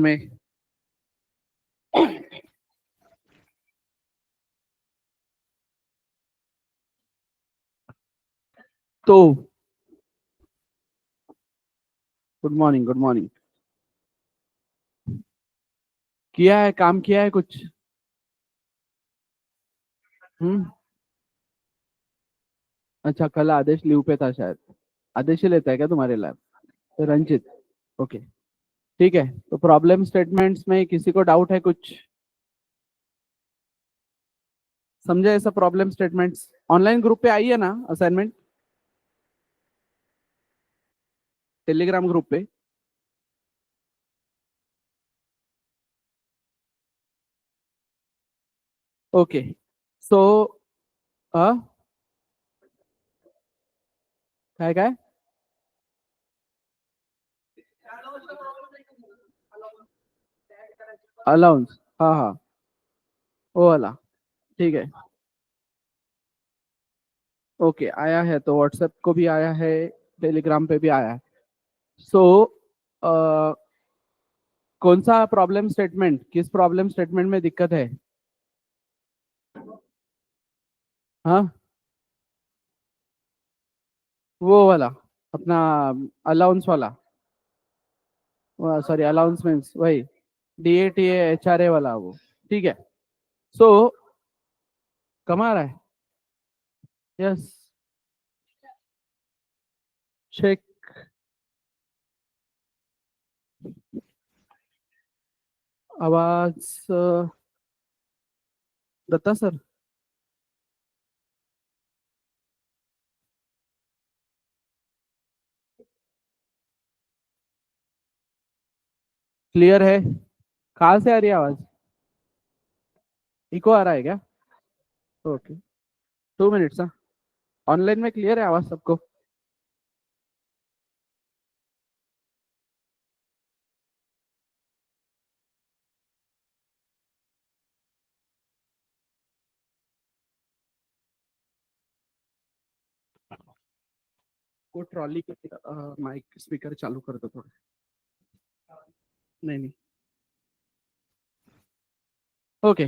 में तो good morning, good morning. किया है, काम किया है कुछ? हम्म। अच्छा, कल आदेश लीव पे था शायद। आदेश ही लेता है क्या तुम्हारे लैब? तो रंजित। ओके, ठीक है। तो प्रॉब्लम स्टेटमेंट्स में किसी को डाउट है कुछ? समझे ऐसा? प्रॉब्लम स्टेटमेंट्स ऑनलाइन ग्रुप पे आई है ना असाइनमेंट? टेलीग्राम ग्रुप पे। ओके। सो काय काय अलाउंस, हाँ हाँ, वो वाला। ठीक है। ओके, आया है तो व्हाट्सएप को भी आया है, टेलीग्राम पे भी आया है। सो कौन सा प्रॉब्लम स्टेटमेंट, किस प्रॉब्लम स्टेटमेंट में दिक्कत है? हाँ, वो वाला अपना अलाउंस वाला। सॉरी, अलाउंस मीन्स वही DATA HRA वाला वो। ठीक है। सो कमा रहा है। Yes, check. आवाज दत्ता सर क्लियर है? कहाँ से आ रही है आवाज? इको आ रहा है क्या? Okay, 2 minutes. हाँ, ऑनलाइन में क्लियर है आवाज सबको? वो ट्रॉली के माइक स्पीकर चालू कर दो थोड़ा। नहीं नहीं। Okay,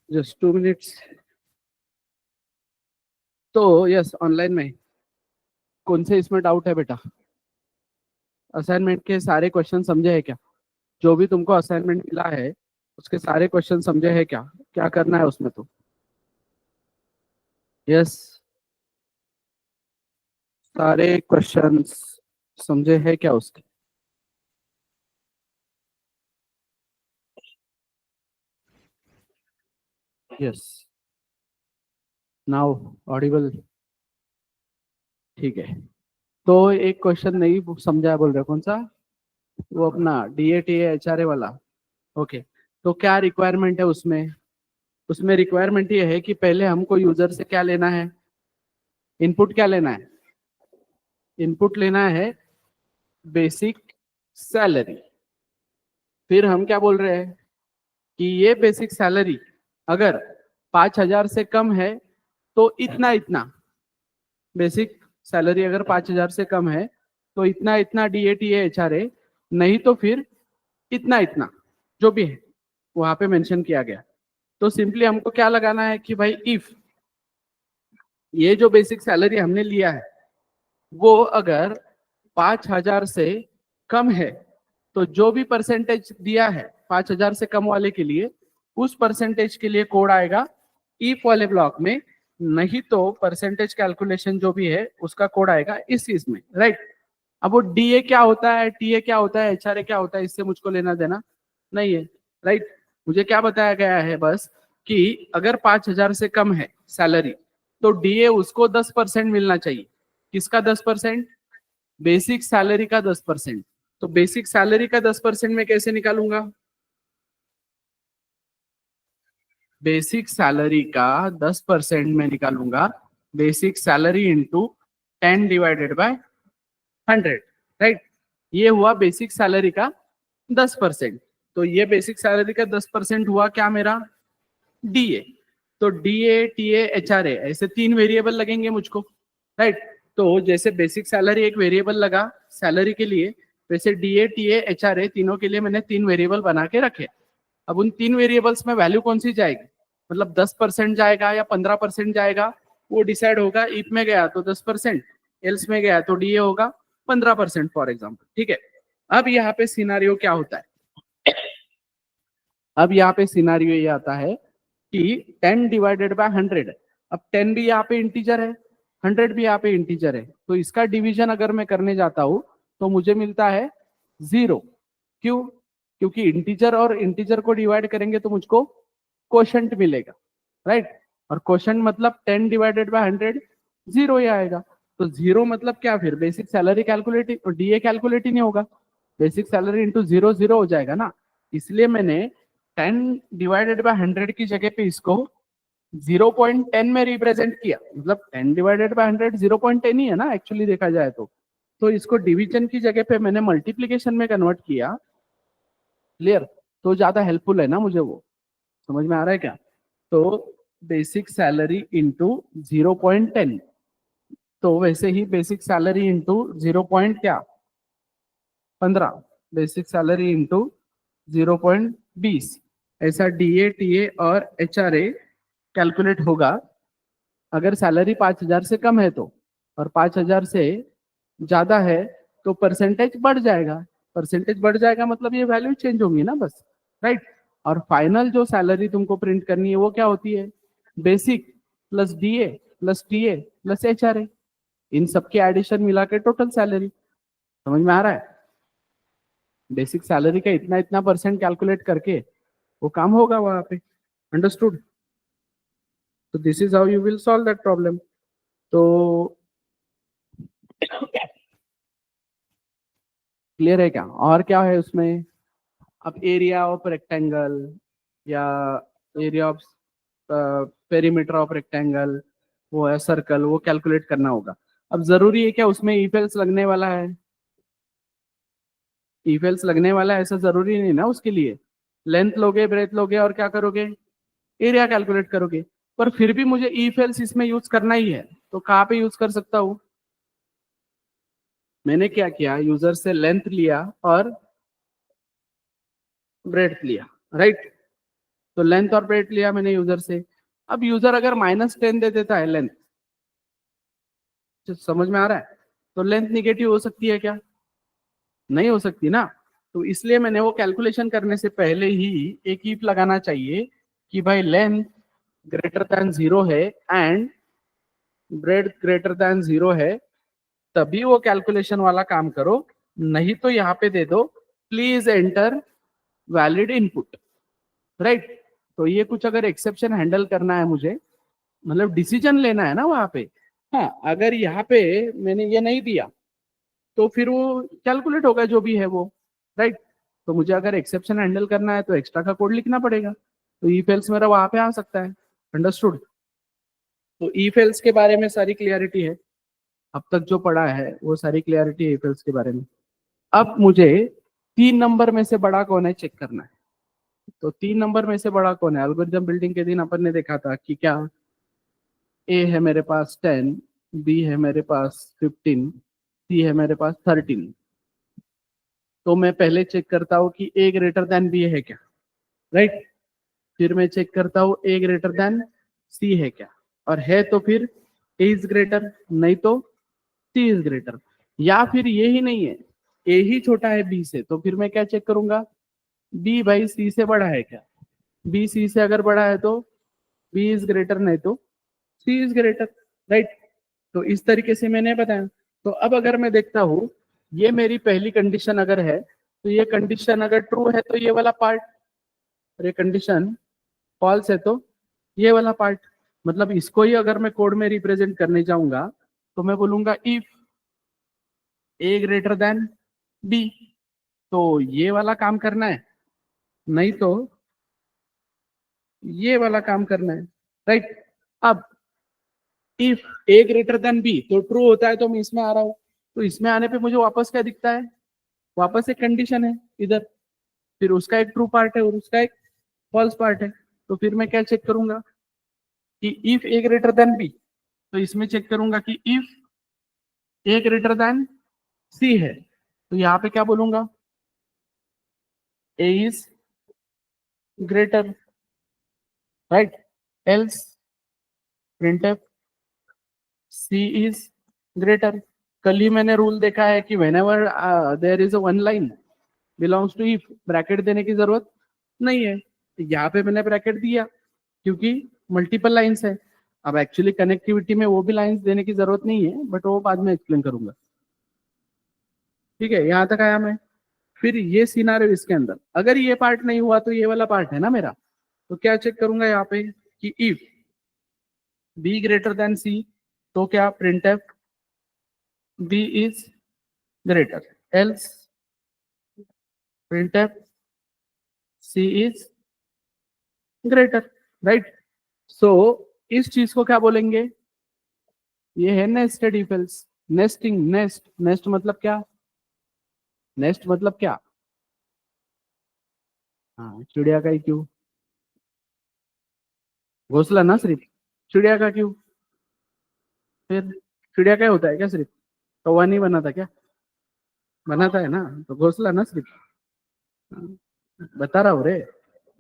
just 2 minutes. तो यस, ऑनलाइन में कौन से इसमें डाउट है बेटा? असाइनमेंट के सारे क्वेश्चन समझे है क्या? जो भी तुमको असाइनमेंट मिला है उसके सारे क्वेश्चन समझे है क्या? क्या करना है उसमें तो? यस, सारे क्वेश्चंस समझे है क्या उसके? Yes, now Audible. ठीक है। तो एक क्वेश्चन नहीं समझा बोल रहे, कौन सा? वो अपना DATA HRA वाला। ओके। तो क्या रिक्वायरमेंट है उसमें? उसमें रिक्वायरमेंट ये है कि पहले हमको यूजर से क्या लेना है? इनपुट क्या लेना है? इनपुट लेना है बेसिक सैलरी। फिर हम क्या बोल रहे हैं कि ये बेसिक सैलरी अगर 5,000 से कम है तो इतना इतना, बेसिक सैलरी अगर 5,000 से कम है तो इतना इतना DATA HRA, नहीं तो फिर इतना इतना, जो भी है वहां पे मेंशन किया गया। तो सिंपली हमको क्या लगाना है कि भाई इफ ये जो बेसिक सैलरी हमने लिया है वो अगर 5,000 से कम है तो जो भी परसेंटेज दिया है 5,000 से कम वाले के लिए, उस परसेंटेज के लिए कोड आएगा इफ वाले ब्लॉक में। नहीं तो परसेंटेज कैलकुलेशन जो भी है उसका कोड आएगा इस चीज में, राइट? अब वो DA क्या होता है, TA क्या होता है, HRA क्या होता है, इससे मुझको लेना देना नहीं है, राइट? मुझे क्या बताया गया है बस कि अगर 5,000 से कम है सैलरी तो DA उसको 10% मिलना चाहिए। किसका 10%? बेसिक सैलरी का 10%। तो बेसिक सैलरी का 10% में कैसे निकालूंगा? बेसिक सैलरी का 10% में निकालूंगा बेसिक सैलरी इंटू 10/100, राइट? ये हुआ बेसिक सैलरी का 10%। तो ये बेसिक सैलरी का 10% हुआ क्या मेरा? DA। तो DA, TA, HRA ऐसे 3 वेरिएबल लगेंगे मुझको, राइट? तो जैसे बेसिक सैलरी एक वेरिएबल लगा सैलरी के लिए, वैसे DA, TA, HRA तीनों के लिए मैंने 3 वेरिएबल बना के रखे। अब उन 3 वेरिएबल्स में वैल्यू कौन सी जाएगी, मतलब 10% जाएगा या 15% जाएगा, वो डिसाइड होगा। इफ में गया तो 10%, एल्स में गया तो DA होगा 15% फॉर एग्जाम्पल, ठीक है। अब यहाँ पे सिनारियो क्या होता है, अब यहाँ पे सिनारियो ये आता है कि 10 डिवाइडेड बाय 100, अब 10 भी यहाँ पे इंटीजर है, 100 भी यहाँ पे इंटीजर है, तो इसका डिवीजन अगर मैं करने जाता हूं तो मुझे मिलता है 0। क्यों? क्योंकि इंटीजर और इंटीजर को डिवाइड करेंगे तो मुझको क्वोशंट मिलेगा, राइट। और क्वोशंट मतलब 10 डिवाइडेड बाय 100 0 ही आएगा। तो 0 मतलब क्या, फिर basic salary calculate, DA calculate ही नहीं होगा, बेसिक सैलरी इंटू 0 0 हो जाएगा ना। इसलिए मैंने 10 डिवाइडेड बाय 100 की जगह पे इसको 0.10 में रिप्रेजेंट किया, मतलब 10 डिवाइडेड बाय 100 0.10 ही है ना एक्चुअली देखा जाए तो इसको डिवीजन की जगह पे मैंने मल्टीप्लीकेशन में कन्वर्ट किया। क्लियर? तो ज्यादा हेल्पफुल है ना मुझे, वो समझ में आ रहा है क्या? तो बेसिक सैलरी इंटू 0.10, तो वैसे ही basic salary into 0.15, basic salary into 0.20, ऐसा DA, TA और HRA कैलकुलेट होगा। अगर सैलरी 5,000 से कम है तो, और 5,000 से ज्यादा है तो परसेंटेज बढ़ जाएगा, परसेंटेज बढ़ जाएगा मतलब ये वैल्यू चेंज होंगी ना बस, राइट। और फाइनल जो सैलरी तुमको प्रिंट करनी है वो क्या होती है, basic plus DA plus TA plus HRA, इन सबके एडिशन मिला के टोटल सैलरी। समझ में आ रहा है? बेसिक सैलरी का इतना इतना परसेंट कैलकुलेट करके वो काम होगा वहां पे। अंडरस्टूड? तो this is how you will solve that problem. तो क्लियर है क्या? और क्या है उसमें? अब एरिया ऑफ रेक्टेंगल या area of perimeter of rectangle, वो है सर्कल, वो कैलकुलेट करना होगा। अब जरूरी है क्या उसमें इफेल्स लगने वाला है? इफेल्स लगने वाला है ऐसा जरूरी नहीं ना उसके लिए। लेंथ लोगे, ब्रेथ लोगे और क्या करोगे, एरिया कैलकुलेट करोगे। पर फिर भी मुझे इफेल्स इसमें यूज करना ही है, तो कहाँ पे यूज कर सकता हूँ? मैंने क्या किया, यूजर से लेंथ लिया और ब्रेथ लिया, राइट। तो लेंथ और ब्रेथ लिया मैंने यूजर से। अब यूजर अगर -10 दे देता है लेंथ, समझ में आ रहा है, तो लेंथ निगेटिव हो सकती है क्या? नहीं हो सकती ना। तो इसलिए मैंने वो कैलकुलेशन करने से पहले ही एक इफ लगाना चाहिए कि भाई लेंथ ग्रेटर देन 0 है एंड ब्रेथ ग्रेटर देन 0 है, तभी वो कैलकुलेशन वाला काम करो। नहीं तो यहाँ पे दे दो please enter valid input, right. तो ये कुछ अगर एक्सेप्शन हैंडल करना है मुझे, मतलब डिसीजन लेना है ना वहां पे। हाँ, अगर यहाँ पे मैंने ये नहीं दिया तो फिर वो कैलकुलेट होगा जो भी है वो, राइट। तो मुझे अगर एक्सेप्शन हैंडल करना है तो एक्स्ट्रा का कोड लिखना पड़ेगा, तो ई फेल्स मेरा वहां पे आ सकता है। अंडरस्टूड? तो ई फेल्स के बारे में सारी क्लियरिटी है, अब तक जो पढ़ा है वो सारी क्लियरिटी है ई फेल्स के बारे में। अब मुझे 3 नंबर में से बड़ा कौन है चेक करना है। तो 3 नंबर में से बड़ा कौन है? एल्गोरिथम बिल्डिंग के दिन अपन ने देखा था कि क्या, ए है मेरे पास 10, बी है मेरे पास 15, सी है मेरे पास 13। तो मैं पहले चेक करता हूँ कि ए ग्रेटर देन बी है क्या, राइट। फिर मैं चेक करता हूँ ए ग्रेटर देन सी है क्या, और है तो फिर ए इज ग्रेटर, नहीं तो सी इज ग्रेटर। या फिर ये ही नहीं है, ए ही छोटा है बी से, तो फिर मैं क्या चेक करूंगा, बी भाई सी से बड़ा है क्या। बी सी से अगर बड़ा है तो बी इज ग्रेटर, नहीं तो सी इज ग्रेटर, राइट। तो इस तरीके से मैंने बताया। तो अब अगर मैं देखता हूं, ये मेरी पहली कंडीशन अगर है, तो ये कंडीशन अगर ट्रू है तो ये वाला पार्ट, और ये कंडीशन फॉल्स है तो ये वाला पार्ट। मतलब इसको ही अगर मैं कोड में रिप्रेजेंट करने जाऊंगा तो मैं बोलूंगा if A greater than B, तो ये वाला काम करना है, नहीं तो ये वाला काम करना है, राइट। अब if A greater than B तो ट्रू होता है तो मैं इसमें आ रहा हूं, तो इसमें आने पे मुझे वापस क्या दिखता है, वापस एक कंडीशन है इधर, फिर उसका एक ट्रू पार्ट है और उसका एक फॉल्स पार्ट है। तो फिर मैं क्या चेक करूंगा कि if A greater than B, तो इसमें चेक करूंगा कि if A greater than C है, तो यहाँ पे क्या बोलूंगा, A is greater, right, else printf C is greater. कल ही मैंने रूल देखा है कि whenever there is a one line belongs to if, bracket देने की जरूरत नहीं है। तो यहाँ पे मैंने ब्रैकेट दिया क्योंकि मल्टीपल लाइंस है। अब एक्चुअली कनेक्टिविटी में वो भी लाइंस देने की जरूरत नहीं है, बट वो बाद में एक्सप्लेन करूंगा। ठीक है, यहाँ तक आया मैं। फिर ये सिनारियो इसके अंदर अगर ये पार्ट नहीं हुआ तो ये वाला पार्ट है ना मेरा, तो क्या चेक करूंगा यहाँ पे कि if B greater than C, तो क्या printf B is greater, else printf C is greater, right. So इस चीज को क्या बोलेंगे, ये है nested if else. Nesting, nest मतलब क्या, नेस्ट मतलब क्या, हाँ चिड़िया का ही क्यों, घोंसला ना सिर्फ, चिड़िया का क्यों, फिर चिड़िया का होता है क्या सिर्फ, कौवा नहीं बना था क्या, बनाता है ना, तो घोंसला ना सिर्फ, हाँ, बता रहा हूँ रे,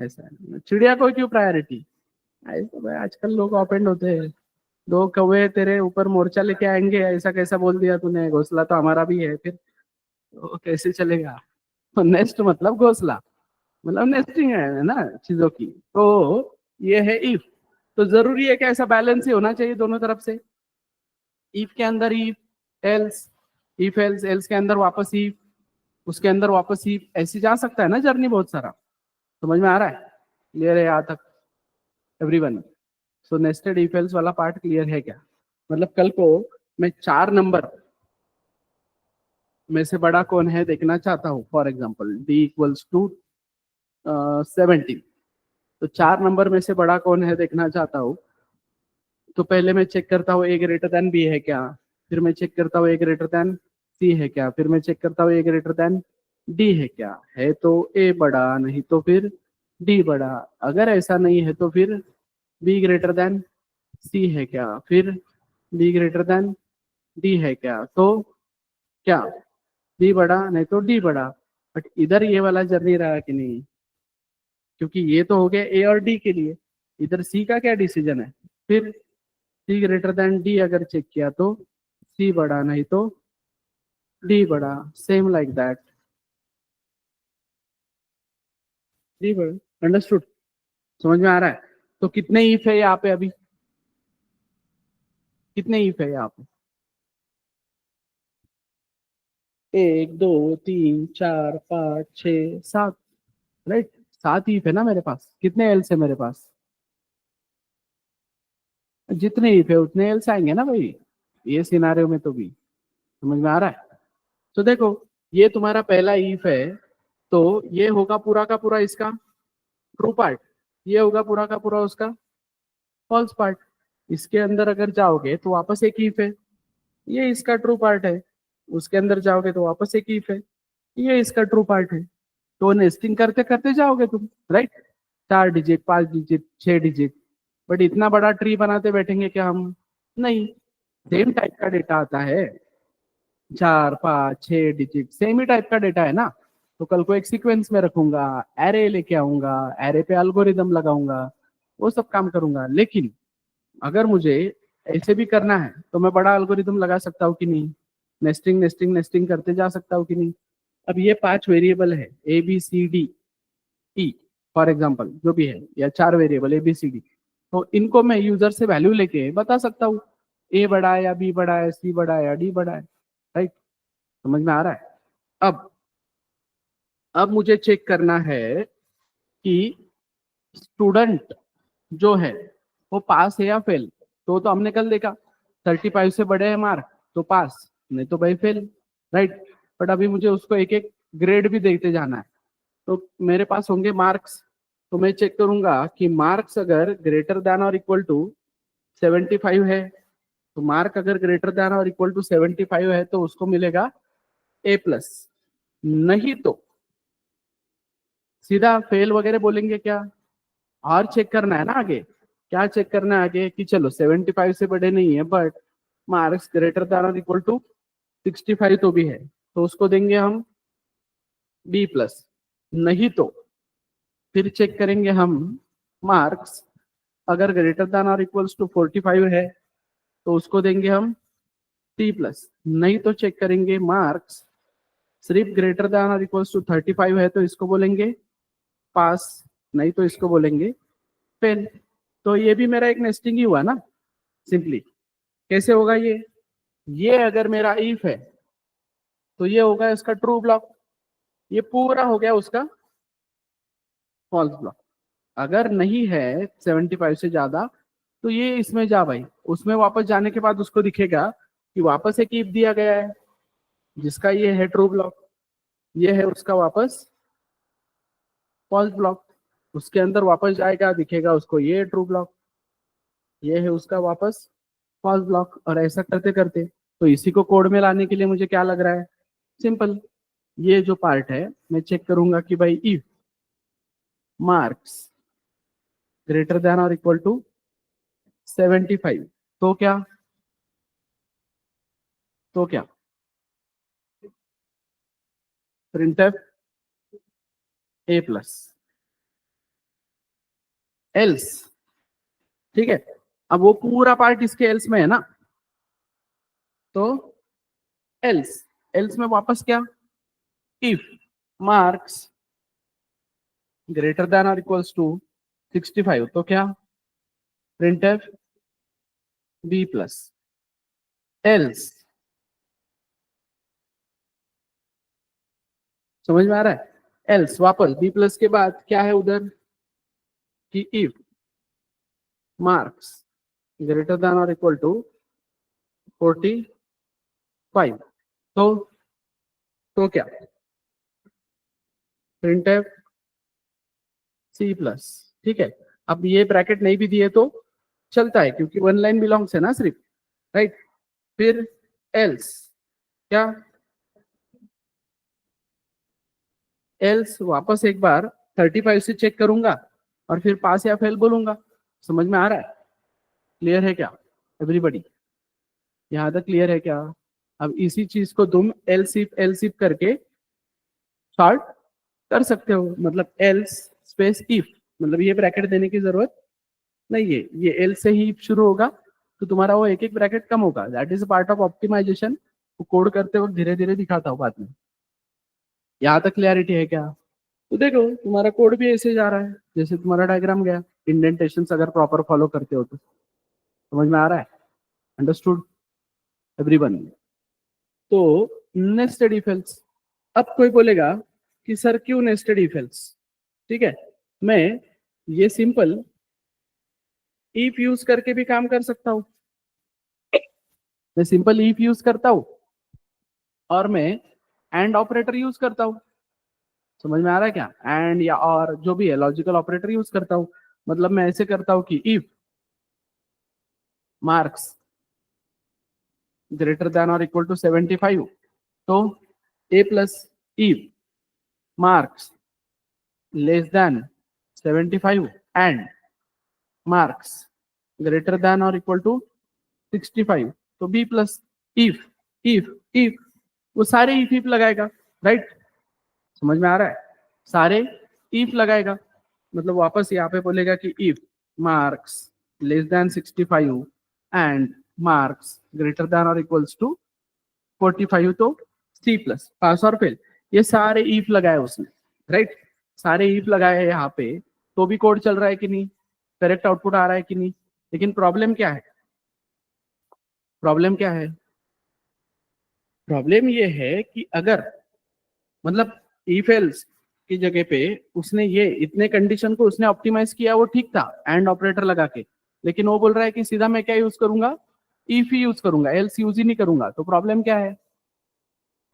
ऐसा है। चिड़िया को क्यों प्रायोरिटी, ऐसा भाई आजकल लोग ऑफेंड होते हैं। दो कौवे तेरे ऊपर मोर्चा लेके आएंगे, ऐसा कैसा बोल दिया तूने, घोंसला तो हमारा भी है, फिर तो कैसे चलेगा। तो नेस्ट मतलब घोंसला, मतलब नेस्टिंग है ना चीजों की। तो ये है इफ, तो जरूरी है कि ऐसा बैलेंस ही होना चाहिए दोनों तरफ से। इफ के अंदर if, else, if else, else के अंदर वापस इफ, उसके अंदर वापस इफ, ऐसे जा सकता है ना जर्नी बहुत सारा। समझ में आ रहा है, क्लियर है यहाँ तक everyone. So nested if else वाला पार्ट क्लियर है क्या, मतलब कल को मैं 4 नंबर में से बड़ा कौन है देखना चाहता हूँ, for example D equals to 17, तो 4 नंबर में से बड़ा कौन है देखना चाहता हूँ। तो पहले मैं चेक करता हूँ ए ग्रेटर देन बी है क्या, फिर मैं चेक करता हूँ ए ग्रेटर देन सी है क्या, फिर मैं चेक करता हूँ ए ग्रेटर देन डी है क्या, है तो ए बड़ा, नहीं तो फिर डी बड़ा। अगर ऐसा नहीं है तो फिर बी ग्रेटर देन सी है क्या, फिर बी ग्रेटर देन डी है क्या, तो क्या बी बड़ा नहीं तो डी बड़ा। बट इधर ये वाला जर्नी रहा कि नहीं, क्योंकि ये तो हो गया ए और डी के लिए, इधर सी का क्या डिसीजन है, फिर सी ग्रेटर देन डी अगर चेक किया तो सी बड़ा नहीं तो डी बड़ा, सेम लाइक दैट, डी बड़ा। अंडरस्टूड, समझ में आ रहा है। तो कितने इफ है यहाँ पे, अभी कितने इफ है यहाँ पे, 1 2 3 4 5 6 7, राइट, 7 इफ है ना मेरे पास। कितने एल्स है मेरे पास, जितने इफ है उतने एल्स आएंगे ना भाई, ये सिनारियो में तो भी। समझ में आ रहा है। तो देखो ये तुम्हारा पहला इफ है, तो ये होगा पूरा का पूरा इसका ट्रू पार्ट, ये होगा पूरा का पूरा उसका फॉल्स पार्ट। इसके अंदर अगर जाओगे तो वापस एक इफ है, ये इसका ट्रू पार्ट है। उसके अंदर जाओगे तो वापस एक इफ है, ये इसका ट्रू पार्ट है। तो नेस्टिंग करते करते जाओगे तुम, right, 4 digit 5 digit 6 digit. But इतना बड़ा ट्री बनाते बैठेंगे क्या हम, नहीं, सेम टाइप का डेटा आता है, 4 5 6 डिजिट सेम ही टाइप का डेटा है ना। तो कल को एक सीक्वेंस में रखूंगा, एरे लेके आऊंगा, एरे पे एल्गोरिदम लगाऊंगा, वो सब काम करूंगा। लेकिन अगर मुझे ऐसे भी करना है तो मैं बड़ा एल्गोरिदम लगा सकता हूँ कि नहीं, नेस्टिंग नेस्टिंग नेस्टिंग करते जा सकता हूँ कि नहीं। अब ये 5 वेरिएबल है A B C D E, for example जो भी है, या 4 variable A B C D, तो इनको मैं यूजर से वैल्यू लेके बता सकता हूँ ए बड़ा है या बी बड़ा है, सी बड़ा है या डी बड़ा है, राइट। समझ में आ रहा है। अब मुझे चेक करना है कि स्टूडेंट जो है वो पास है या फेल। तो हमने कल देखा 35 से बड़े हैं मार्क तो पास, नहीं तो भाई फेल, राइट। बट अभी मुझे उसको एक एक ग्रेड भी देखते जाना है। तो मेरे पास होंगे मार्क्स, तो मैं चेक करूंगा कि मार्क्स अगर ग्रेटर देन और इक्वल टू 75 है, तो मार्क अगर ग्रेटर देन और इक्वल टू 75 है तो उसको मिलेगा ए प्लस, नहीं तो सीधा फेल वगैरह बोलेंगे क्या। और चेक करना है ना आगे, क्या चेक करना है आगे कि चलो 75 से बड़े नहीं है बट मार्क्स ग्रेटर देन और इक्वल टू 65 तो भी है, तो उसको देंगे हम बी प्लस, नहीं तो फिर चेक करेंगे हम मार्क्स, अगर ग्रेटर देन और इक्वल्स टू 45 है तो उसको देंगे हम टी प्लस, नहीं तो चेक करेंगे मार्क्स, सिर्फ ग्रेटर देन और इक्वल्स टू 35 है तो इसको बोलेंगे पास, नहीं तो इसको बोलेंगे फेल। तो ये भी मेरा एक नेस्टिंग ही हुआ ना सिंपली। कैसे होगा ये अगर मेरा इफ है तो ये होगा इसका ट्रू ब्लॉक, ये पूरा हो गया उसका फॉल्स ब्लॉक। अगर नहीं है 75 से ज्यादा तो ये इसमें जा भाई, उसमें वापस जाने के बाद उसको दिखेगा कि वापस एक इफ दिया गया है जिसका ये है ट्रू ब्लॉक, ये है उसका वापस फॉल्स ब्लॉक, उसके अंदर वापस जाएगा दिखेगा उसको ये ट्रू ब्लॉक, ये है उसका वापस फॉल्स ब्लॉक, और ऐसा करते करते तो इसी को कोड में लाने के लिए मुझे क्या लग रहा है, सिंपल, ये जो पार्ट है मैं चेक करूंगा कि भाई इफ मार्क्स ग्रेटर देन और इक्वल टू 75 तो क्या, तो क्या प्रिंटफ ए प्लस एल्स, ठीक है। अब वो पूरा पार्ट इसके एल्स में है ना, तो एल्स, एल्स में वापस क्या, इफ मार्क्स ग्रेटर देन और इक्वल्स टू 65 तो क्या, प्रिंटफ बी प्लस एल्स, समझ में आ रहा है। एल्स वापस बी प्लस के बाद क्या है उधर कि इफ मार्क्स ग्रेटर देन और इक्वल टू 45 तो क्या, प्रिंटफ सी प्लस, ठीक है। अब ये ब्रैकेट नहीं भी दिए तो चलता है क्योंकि वन लाइन बिलोंग्स है ना सिर्फ, राइट। फिर एल्स क्या, एल्स वापस एक बार 35 से चेक करूंगा और फिर पास या फेल बोलूंगा। समझ में आ रहा है, क्लियर है क्या एवरीबॉडी, यहाँ तक क्लियर है क्या। अब इसी चीज को तुम एल सिप करके सॉल्व कर सकते हो, मतलब एल्स स्पेस इफ, मतलब ये ब्रैकेट देने की जरूरत नहीं है, ये एल से ही शुरू होगा तो तुम्हारा वो एक एक ब्रैकेट कम होगा, that is part of optimisation. Code करते वक्त धीरे धीरे दिखाता हूँ बाद में। यहाँ तक क्लियरिटी है क्या, तो देखो तुम्हारा कोड भी ऐसे जा रहा है जैसे तुम्हारा डायग्राम गया, इंडेंटेशन अगर प्रॉपर फॉलो करते हो तो समझ में आ रहा है, अंडरस्टूड एवरीवन। तो नेस्टेड इफ एल्स, अब कोई बोलेगा कि सर क्यों नेस्टेड इफ एल्स, ठीक है, मैं ये सिंपल इफ यूज करके भी काम कर सकता हूं, मैं सिंपल इफ यूज करता हूं और मैं एंड ऑपरेटर यूज करता हूं, समझ में आ रहा है क्या, एंड या और जो भी है लॉजिकल ऑपरेटर यूज करता हूं। मतलब मैं ऐसे करता हूं कि इफ मार्क्स ग्रेटर देन और इक्वल टू 75 तो A plus, if marks less than 75 and marks greater than और इक्वल टू 65 तो बी प्लस। इफ वो सारे इफ लगाएगा, राइट, समझ में आ रहा है, सारे इफ लगाएगा, मतलब वापस यहाँ पे बोलेगा कि if marks less then 65 and marks greater than और इक्वल्स टू 45 तो सी प्लस, पास और फेल, ये सारे इफ लगाए उसने, राइट, सारे इफ लगाए यहाँ पे, तो भी कोड चल रहा है कि नहीं, करेक्ट आउटपुट आ रहा है कि नहीं। लेकिन प्रॉब्लम क्या है, प्रॉब्लम क्या है, प्रॉब्लम ये है कि अगर मतलब इफ एल्स की जगह पे उसने ये इतने कंडीशन को उसने ऑप्टिमाइज किया, वो ठीक था एंड ऑपरेटर लगा के, लेकिन वो बोल रहा है कि सीधा मैं क्या यूज करूंगा, इफ ही यूज करूंगा, एल्स यूज ही नहीं करूंगा। तो प्रॉब्लम क्या है,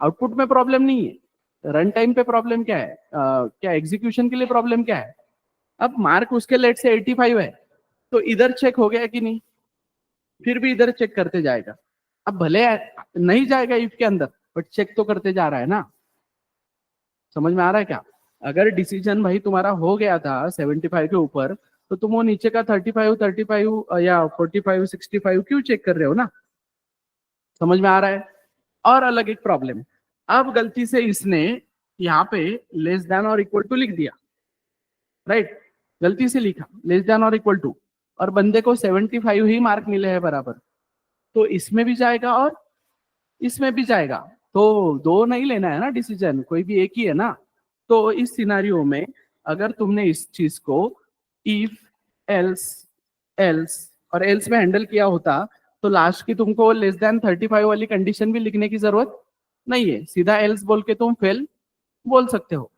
आउटपुट में प्रॉब्लम नहीं है, रन टाइम पे प्रॉब्लम क्या है, क्या एग्जीक्यूशन के लिए प्रॉब्लम क्या है। अब मार्क उसके लेट से 85 है तो इधर चेक हो गया कि नहीं, फिर भी इधर चेक करते जाएगा। अब भले नहीं जाएगा इफ के अंदर बट चेक तो करते जा रहा है ना, समझ में आ रहा है क्या। अगर डिसीजन भाई तुम्हारा हो गया था 75 के ऊपर तो तुम वो नीचे का 35 या 45 65 क्यों चेक कर रहे हो ना, समझ में आ रहा है। और अलग एक प्रॉब्लम, अब गलती से इसने यहाँ पे लेस देन और इक्वल टू लिख दिया, राइट, गलती से लिखा लेस देन और इक्वल टू, और बंदे को 75 ही मार्क मिले हैं बराबर, तो इसमें भी जाएगा और इसमें भी जाएगा, तो दो नहीं लेना है ना डिसीजन, कोई भी एक ही है ना। तो इस सिनारियो में अगर तुमने इस चीज को इफ, एल्स, एल्स और एल्स में हैंडल किया होता, तो लास्ट की तुमको लेस देन 35 वाली कंडीशन भी लिखने की जरूरत नहीं है, सीधा एल्स बोल के तुम फेल बोल सकते हो।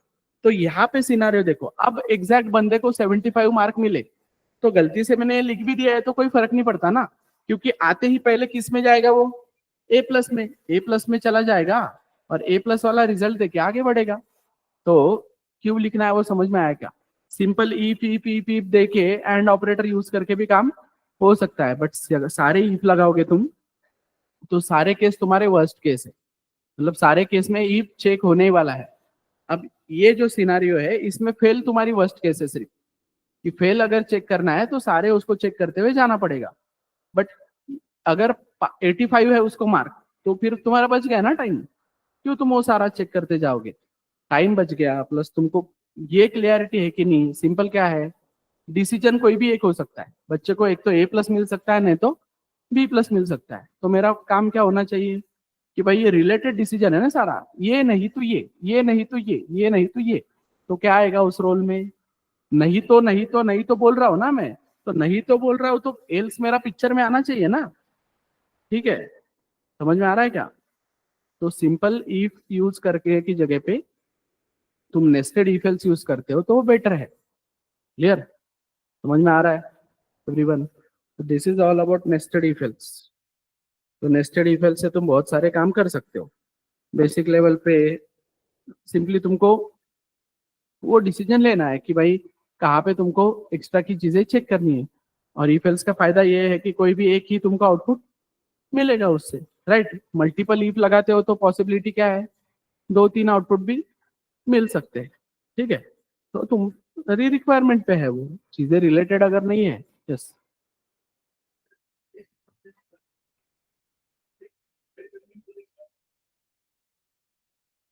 तो यहाँ पे सिनारियो देखो, अब एग्जैक्ट बंदे को 75 मार्क मिले, तो गलती से मैंने लिख भी दिया है तो कोई फर्क नहीं पड़ता ना, क्योंकि आते ही पहले किस में जाएगा वो, ए प्लस में, ए प्लस में चला जाएगा और ए प्लस वाला रिजल्ट देके आगे बढ़ेगा। तो क्यों लिखना है वो समझ में आया क्या? Simple if if if if देके एंड ऑपरेटर यूज करके भी काम हो सकता है, बट सारे इफ लगाओगे तुम तो सारे केस तुम्हारे वर्स्ट केस है, मतलब सारे केस में इफ चेक होने ही वाला है। अब ये जो सिनारियो है इसमें फेल तुम्हारी वर्स्ट केस है सिर्फ, कि फेल अगर चेक करना है तो सारे उसको चेक करते हुए जाना पड़ेगा, बट अगर 85 है उसको मार्क, तो फिर तुम्हारा बच गया ना टाइम, क्यों तुम वो सारा चेक करते जाओगे, टाइम बच गया, प्लस तुमको ये क्लियरिटी है कि नहीं, सिंपल क्या है, डिसीजन कोई भी एक हो सकता है, बच्चे को एक तो ए प्लस मिल सकता है नहीं तो बी प्लस मिल सकता है, तो मेरा काम क्या होना चाहिए कि भाई ये रिलेटेड डिसीजन है ना सारा, ये नहीं तो ये नहीं तो ये नहीं तो ये, तो क्या आएगा उस रोल में, नहीं तो नहीं तो नहीं तो बोल रहा हूं ना मैं, तो नहीं तो बोल रहा हूं तो एल्स मेरा पिक्चर में आना चाहिए ना, ठीक है, समझ में आ रहा है क्या? तो सिंपल इफ यूज करके की जगह पे तुम नेस्टेड इफ एल्स यूज करते हो तो वो बेटर है। क्लियर, समझ में आ रहा है एवरीवन? तो this is all about nested if else. तो नेस्टेड इफ एल्स से तुम बहुत सारे काम कर सकते हो बेसिक लेवल पे। सिंपली तुमको वो डिसीजन लेना है कि भाई कहाँ पे तुमको एक्स्ट्रा की चीजें चेक करनी है, और इफ एल्स का फायदा ये है कि कोई भी एक ही तुमको आउटपुट मिलेगा उससे, राइट। मल्टीपल इफ लगाते हो तो पॉसिबिलिटी क्या है, दो तीन आउटपुट भी मिल सकते हैं, ठीक है। तो तुम रिक्वायरमेंट पे है, वो चीजें रिलेटेड अगर नहीं है, यस।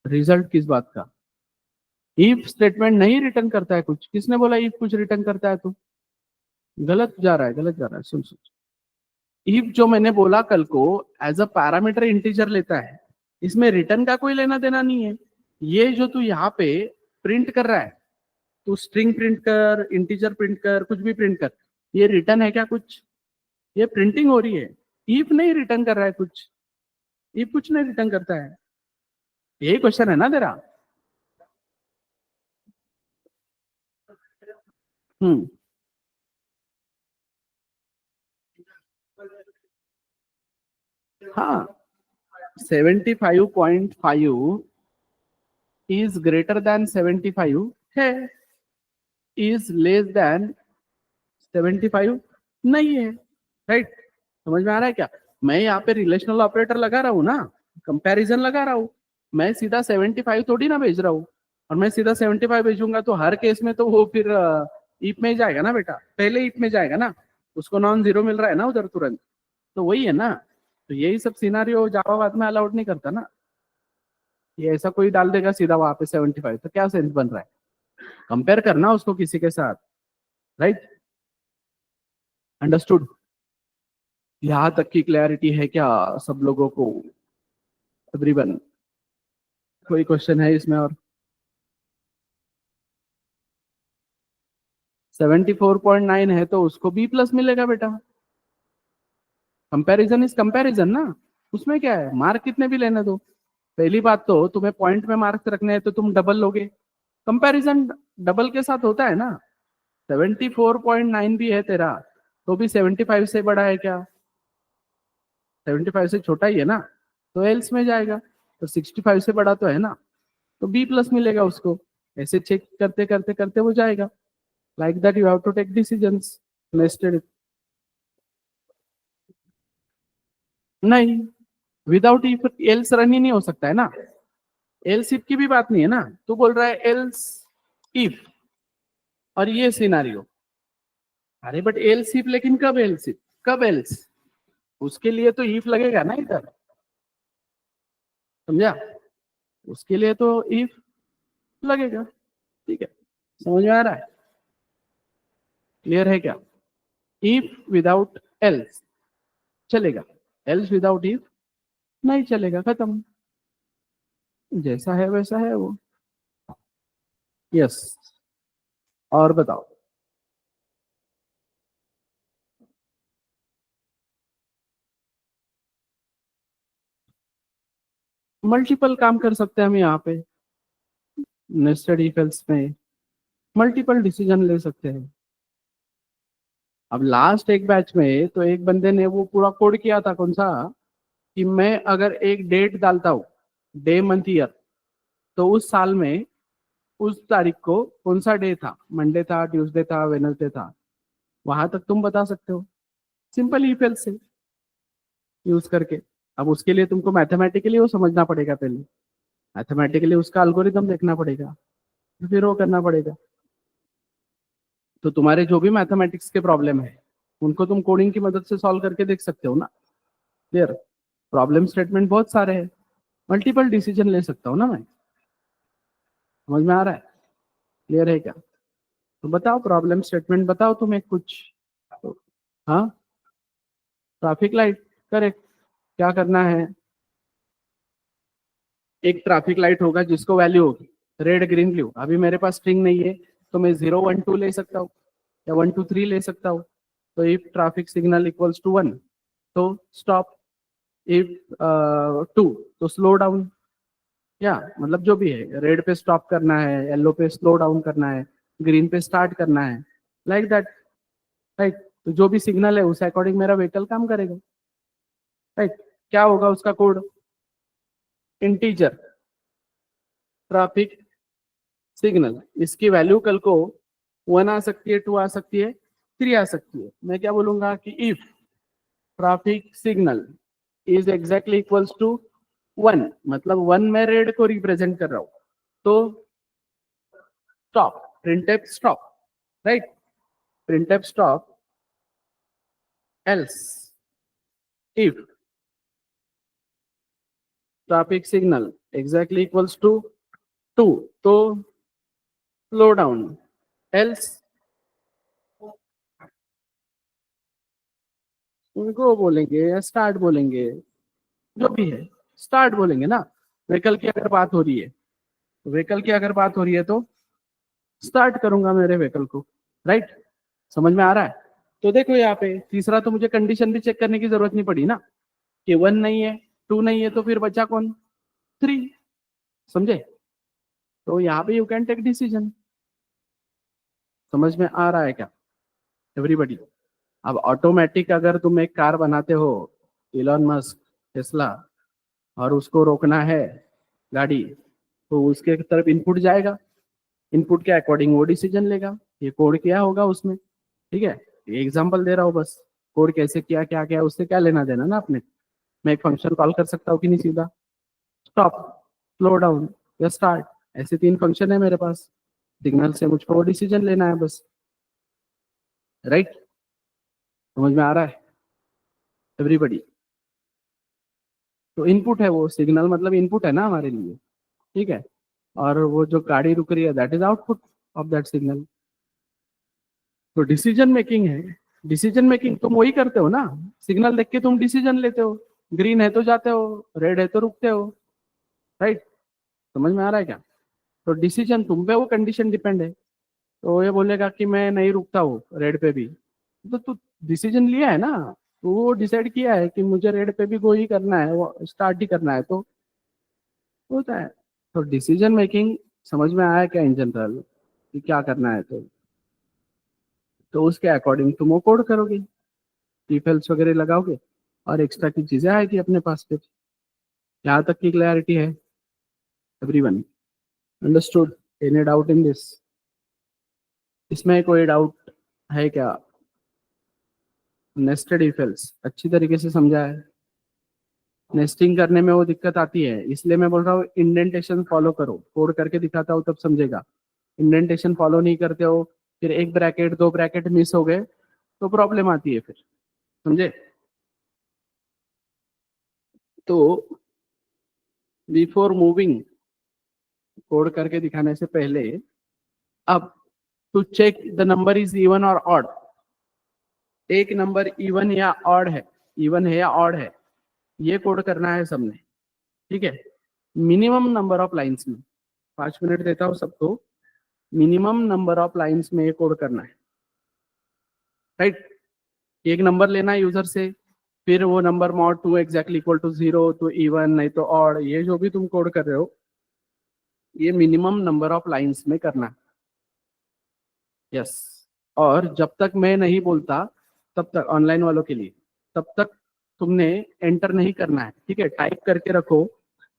रिजल्ट किस बात का? इफ स्टेटमेंट नहीं रिटर्न करता है कुछ, किसने बोला इफ कुछ रिटर्न करता है? तो गलत जा रहा है, गलत जा रहा है, सुन सुन। इफ जो मैंने बोला कल को एज अ पैरामीटर इंटीजर लेता है, इसमें रिटर्न का कोई लेना देना नहीं है। ये जो तू यहाँ पे प्रिंट कर रहा है, तू स्ट्रिंग प्रिंट कर, इंटीजर प्रिंट कर, कुछ भी प्रिंट कर, ये रिटर्न है क्या कुछ? ये प्रिंटिंग हो रही है, इफ नहीं रिटर्न कर रहा है कुछ, इफ कुछ नहीं रिटर्न करता है, यही क्वेश्चन है ना तेरा? हम्म, हाँ, 75.5 इज ग्रेटर देन 75 है, इज लेस देन 75 नहीं है, राइट। समझ में आ रहा है क्या? मैं यहाँ पे रिलेशनल ऑपरेटर लगा रहा हूँ ना, कंपैरिजन लगा रहा हूँ, मैं सीधा 75 थोड़ी ना भेज रहा हूँ, और मैं सीधा 75 भेजूंगा तो हर केस में तो वो फिर ईप में ही जाएगा ना बेटा, पहले ईप में जाएगा ना, उसको नॉन जीरो मिल रहा है ना उधर तुरंत, तो वही है ना। तो यही सब सिनारियो जावा बाद में अलाउड नहीं करता ना, ये ऐसा कोई डाल देगा सीधा वहां पे 75, तो क्या सेंस बन रहा है? कंपेयर करना उसको किसी के साथ, राइट, अंडरस्टूड? यहाँ तक की क्लैरिटी है क्या सब लोगों को, एवरीवन? कोई क्वेश्चन है इसमें और? 74.9 है तो उसको बी प्लस मिलेगा बेटा, कंपैरिजन इज कंपैरिजन ना, उसमें क्या है, मार्क कितने भी लेने दो। पहली बात तो तुम्हें पॉइंट में मार्क्स रखने हैं तो तुम डबल लोगे, कंपैरिजन डबल के साथ होता है ना। 74.9 भी है तेरा तो भी 75 से बड़ा है क्या? 75 से छोटा ही है ना, तो एल्स में जाएगा, तो 65 से बड़ा तो है ना, तो बी प्लस मिलेगा उसको। ऐसे चेक करते करते करते हो जाएगा, like that you have to take decisions nested. नहीं, विदाउट इफ एल्स रन ही नहीं हो सकता है ना, एल्स इफ की भी बात नहीं है ना, तू बोल रहा है एल्स इफ, और ये सिनारियो, अरे बट एल्स इफ, लेकिन कब एल्स इफ, कब एल्स, उसके लिए तो इफ लगेगा ना इधर, समझा? उसके लिए तो इफ लगेगा। ठीक है, समझ में आ रहा है? क्लियर है क्या? इफ विदाउट एल्स चलेगा, एल्स विदाउट इफ नहीं चलेगा, खत्म। जैसा है वैसा है वो। यस, और बताओ। मल्टीपल काम कर सकते हैं हम यहाँ पे, नेस्टेड इफ एल्स में मल्टीपल डिसीजन ले सकते हैं। अब लास्ट एक बैच में तो एक बंदे ने वो पूरा कोड किया था, कौन सा, कि मैं अगर एक डेट डालता हूँ, डे मंथ ईयर, तो उस साल में उस तारीख को कौन सा डे था, मंडे था, ट्यूसडे था, वेनसडे था, वहां तक तुम बता सकते हो सिंपल इफ एल्स से यूज करके। अब उसके लिए तुमको मैथमेटिकली वो समझना पड़ेगा पहले, मैथमेटिकली उसका एल्गोरिदम देखना पड़ेगा, फिर वो करना पड़ेगा। तो तुम्हारे जो भी मैथमेटिक्स के प्रॉब्लम है उनको तुम कोडिंग की मदद से सॉल्व करके देख सकते हो ना। क्लियर? प्रॉब्लम स्टेटमेंट बहुत सारे हैं, मल्टीपल डिसीजन ले सकता हूँ ना मैं। समझ में आ रहा है? क्लियर है क्या? तो बताओ, प्रॉब्लम स्टेटमेंट बताओ तुम्हें कुछ। तो, हाँ, ट्रैफिक लाइट, करेक्ट। क्या करना है, एक ट्रैफिक लाइट होगा जिसको वैल्यू होगी रेड ग्रीन ब्लू। अभी मेरे पास स्ट्रिंग नहीं है तो मैं 0 1 2 ले सकता हूँ या 1 2 3 ले सकता हूँ। तो if traffic signal equals to 1 तो स्टॉप, इफ 2 तो स्लो डाउन। या मतलब जो भी है, रेड पे स्टॉप करना है, येलो पे स्लो डाउन करना है, ग्रीन पे स्टार्ट करना है, लाइक दैट। राइट? तो जो भी सिग्नल है उस अकॉर्डिंग मेरा व्हीकल काम करेगा। राइट? क्या होगा उसका कोड, इंटीजर ट्रैफिक सिग्नल, इसकी वैल्यू कल को 1 आ सकती है, 2 आ सकती है, 3 आ सकती है। मैं क्या बोलूंगा कि if traffic signal is exactly equals to 1, मतलब 1 में रेड को रिप्रेजेंट कर रहा हूं, तो stop, printf stop. Right? Printf stop else if traffic signal exactly equals to 2 तो स्लो डाउन, एल्स उनको बोलेंगे या स्टार्ट बोलेंगे, जो भी है स्टार्ट बोलेंगे ना। व्हीकल की अगर बात हो रही है, व्हीकल की अगर बात हो रही है तो स्टार्ट करूंगा मेरे व्हीकल को। राइट? समझ में आ रहा है? तो देखो यहाँ पे तीसरा तो मुझे कंडीशन भी चेक करने की जरूरत नहीं पड़ी ना, कि 1 नहीं है, 2 नहीं है, तो फिर बचा कौन, 3। समझे? तो यहाँ पे यू कैन टेक डिसीजन। समझ में आ रहा है क्या एवरीबडी? अब ऑटोमेटिक अगर तुम एक कार बनाते हो, इलॉन मस्क, टेस्ला, और उसको रोकना है गाड़ी, तो उसके तरफ इनपुट जाएगा, इनपुट के अकॉर्डिंग वो डिसीजन लेगा। ये कोड किया होगा उसमें। ठीक है, ये एग्जांपल दे रहा हूँ बस। कोड कैसे किया, क्या क्या, उससे क्या लेना देना ना अपने। मैं एक फंक्शन कॉल कर सकता हूँ कि नहीं सीधा, स्टॉप, स्लो डाउन या स्टार्ट, ऐसे 3 फंक्शन है मेरे पास। सिग्नल से मुझको वो डिसीजन लेना है बस। राइट? समझ में आ रहा है एवरीबडी? तो इनपुट है वो, सिग्नल मतलब इनपुट है ना हमारे लिए। ठीक है, और वो जो गाड़ी रुक रही है that is output of that signal. तो डिसीजन मेकिंग है, डिसीजन मेकिंग तुम वही करते हो ना, सिग्नल देख के तुम डिसीजन लेते हो। ग्रीन है तो जाते हो, रेड है तो रुकते हो। राइट? समझ में आ रहा है क्या? तो डिसीजन तुम पे, वो कंडीशन डिपेंड है। तो ये बोलेगा कि मैं नहीं रुकता हूँ रेड पे भी, तो तू डिसीजन लिया है ना, तो वो डिसाइड किया है कि मुझे रेड पे भी गो ही करना है, वो स्टार्ट ही करना है, तो होता है। तो डिसीजन मेकिंग समझ में आया क्या इन जनरल, कि क्या करना है, तो उसके अकॉर्डिंग तुम वो कोड करोगे, टीफेल्स वगैरह लगाओगे, और एक्स्ट्रा की चीजें आएगी अपने पास फिर। यहाँ तक की क्लैरिटी है everyone? Understood? Any doubt in this? इसमें कोई डाउट है क्या? नेस्टेड इफेल्स अच्छी तरीके से समझा है। नेस्टिंग करने में वो दिक्कत आती है, इसलिए मैं बोल रहा हूँ इंडेंटेशन फॉलो करो, कोड करके दिखाता हूँ तब समझेगा। इंडेंटेशन फॉलो नहीं करते हो, फिर एक ब्रैकेट 2 ब्रैकेट मिस हो गए तो प्रॉब्लम आती है फिर। समझे? तो बिफोर मूविंग कोड करके दिखाने से पहले अब to check the number is even और ऑड, एक नंबर इवन या ऑड है, इवन है या ऑड है, ये कोड करना है सबने, ठीक है। मिनिमम नंबर ऑफ लाइंस में, 5 मिनट देता हूँ सबको, मिनिमम नंबर ऑफ लाइंस में ये कोड करना है, राइट। एक नंबर लेना है यूजर से, फिर वो number mod 2 exactly equal to 0 तो इवन नहीं तो ऑड, ये जो भी तुम कोड कर रहे हो ये मिनिमम नंबर ऑफ लाइंस में करना है, यस। और जब तक मैं नहीं बोलता तब तक, ऑनलाइन वालों के लिए, तब तक तुमने एंटर नहीं करना है, ठीक है। टाइप करके रखो,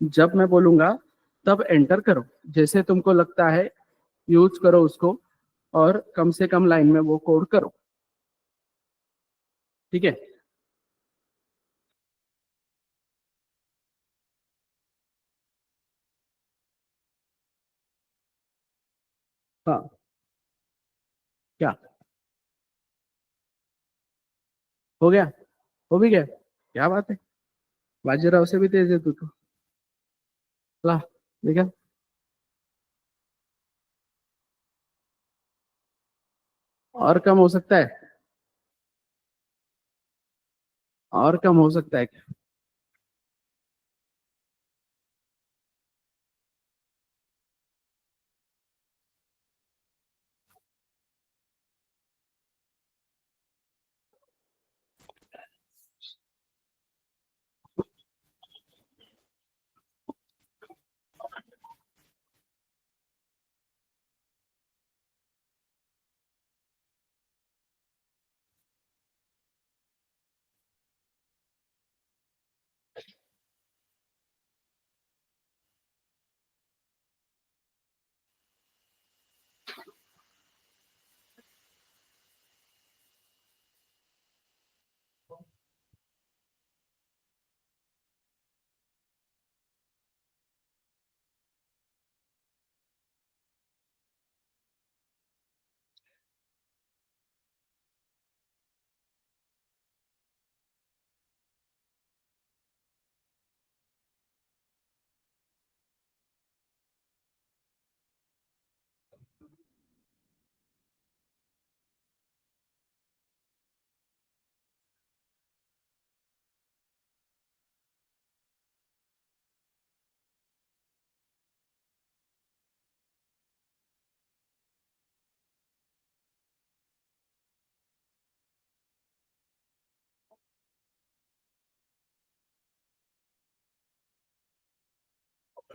जब मैं बोलूंगा तब एंटर करो, जैसे तुमको लगता है यूज करो उसको, और कम से कम लाइन में वो कोड करो, ठीक है। हाँ, क्या हो गया? हो भी गया, क्या बात है, बाजीराव से भी तेज है तू तो। ला, देखा, और कम हो सकता है, और कम हो सकता है क्या?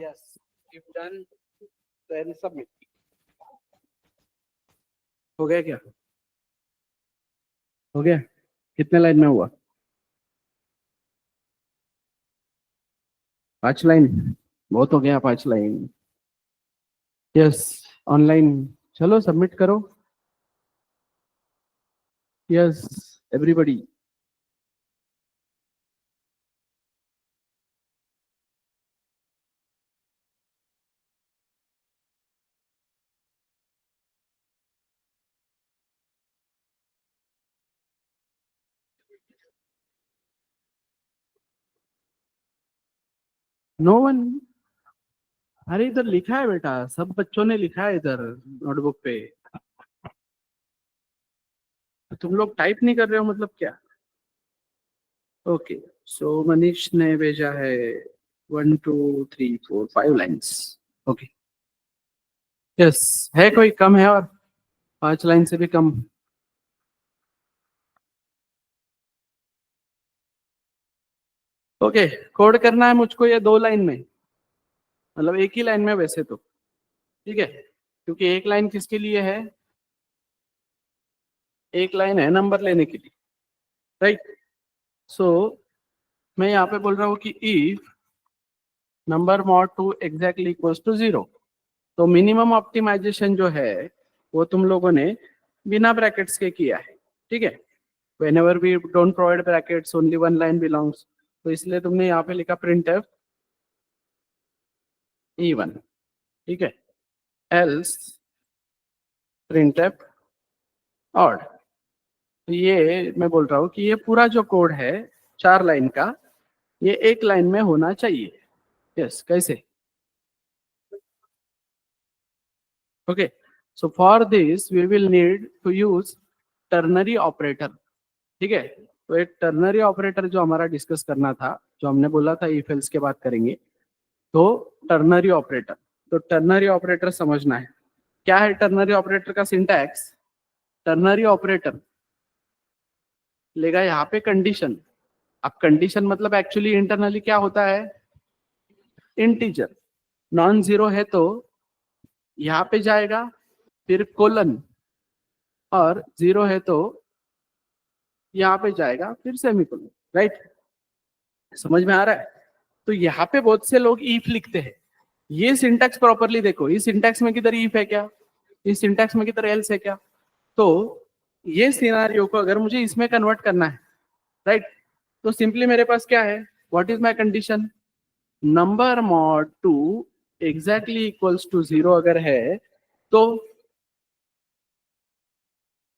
Yes, if done then submit. हो गया क्या? हो गया, कितने लाइन में हुआ? 5 लाइन, बहुत हो गया 5 लाइन। यस, ऑनलाइन, चलो सबमिट करो। Yes, everybody. नो वन, अरे इधर लिखा है बेटा, सब बच्चों ने लिखा है इधर नोटबुक पे, तुम लोग टाइप नहीं कर रहे हो मतलब क्या? ओके, सो मनीष ने भेजा है 1 2 3 4 5 लाइन्स। ओके, यस, है कोई कम है और 5 लाइन से भी कम? ओके, कोड करना है मुझको ये 2 लाइन में, मतलब एक ही लाइन में वैसे तो, ठीक है, क्योंकि एक लाइन किसके लिए है? एक लाइन है नंबर लेने के लिए, राइट। सो मैं यहाँ पे बोल रहा हूँ कि if number mod 2 exactly equals to 0, तो मिनिमम ऑप्टिमाइजेशन जो है वो तुम लोगों ने बिना ब्रैकेट्स के किया है, ठीक है। whenever we don't provide brackets only one line belongs, तो इसलिए तुमने यहाँ पे लिखा printf even, ठीक है, else printf odd। तो ये मैं बोल रहा हूँ कि ये पूरा जो कोड है 4 लाइन का, ये एक लाइन में होना चाहिए। यस, कैसे? Okay, so for this we will need to use ternary operator. ठीक है, तो एक टर्नरी ऑपरेटर जो हमारा डिस्कस करना था, जो हमने बोला था इफ एल्स के बात करेंगे, तो टर्नरी ऑपरेटर, तो टर्नरी ऑपरेटर समझना है क्या है। टर्नरी ऑपरेटर का सिंटैक्स, टर्नरी ऑपरेटर लेगा यहाँ पे कंडीशन। अब कंडीशन मतलब एक्चुअली इंटरनली क्या होता है, इंटीजर। नॉन जीरो है तो यहाँ पे जाएगा, फिर कोलन, और जीरो है तो यहाँ पे जाएगा, फिर सेमीकोलन। राइट, समझ में आ रहा है। तो यहाँ पे बहुत से लोग ईफ लिखते हैं। ये सिंटैक्स प्रॉपरली देखो, इस सिंटैक्स में किधर ईफ है क्या, इस सिंटैक्स में किधर एल्स है क्या। तो ये सिनेरियो को अगर मुझे इसमें कन्वर्ट करना है, राइट, तो सिंपली मेरे पास क्या है, what is my condition, number mod 2 exactly equals to 0 अगर है तो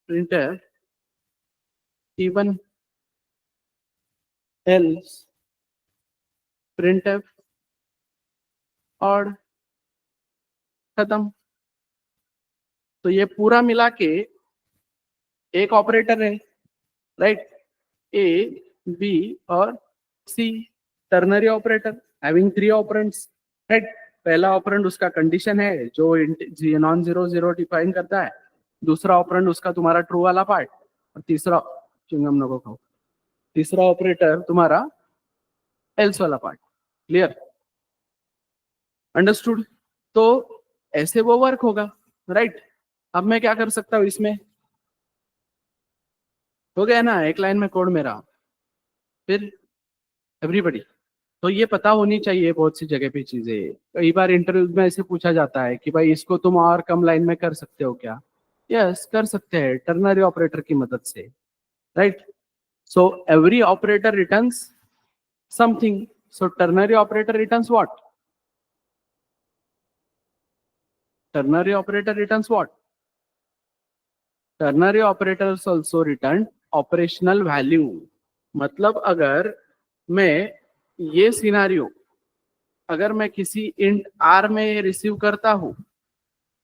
प्रिंटर इवन एल्स प्रिंटफ और खत्म। तो ये पूरा मिला के एक ऑपरेटर है, राइट, ए बी और C, ternary operator having 3 operands. Right, पहला ऑपरेंड उसका कंडीशन है जो नॉन जीरो जीरो डिफाइन करता है, दूसरा ऑपरेंड उसका तुम्हारा ट्रू वाला पार्ट, और तीसरा चिंगम नको खाओ, तीसरा ऑपरेटर तुम्हारा एल्स वाला पार्ट। Clear, understood. तो ऐसे वो वर्क होगा। राइट, अब मैं क्या कर सकता हूं इसमें, हो गया ना एक लाइन में कोड मेरा, फिर एवरीबडी। तो ये पता होनी चाहिए बहुत सी जगह पे चीजें। कई बार इंटरव्यू में ऐसे पूछा जाता है कि भाई इसको तुम और कम लाइन में कर सकते हो क्या। यस, कर सकते हैं टर्नरी ऑपरेटर की मदद से। Right, so every operator returns something, so ternary operator returns what, ternary operator returns what, ternary operators also return operational value. मतलब अगर मैं ये सिनारियो, अगर मैं किसी इंट आर में रिसीव करता हूं,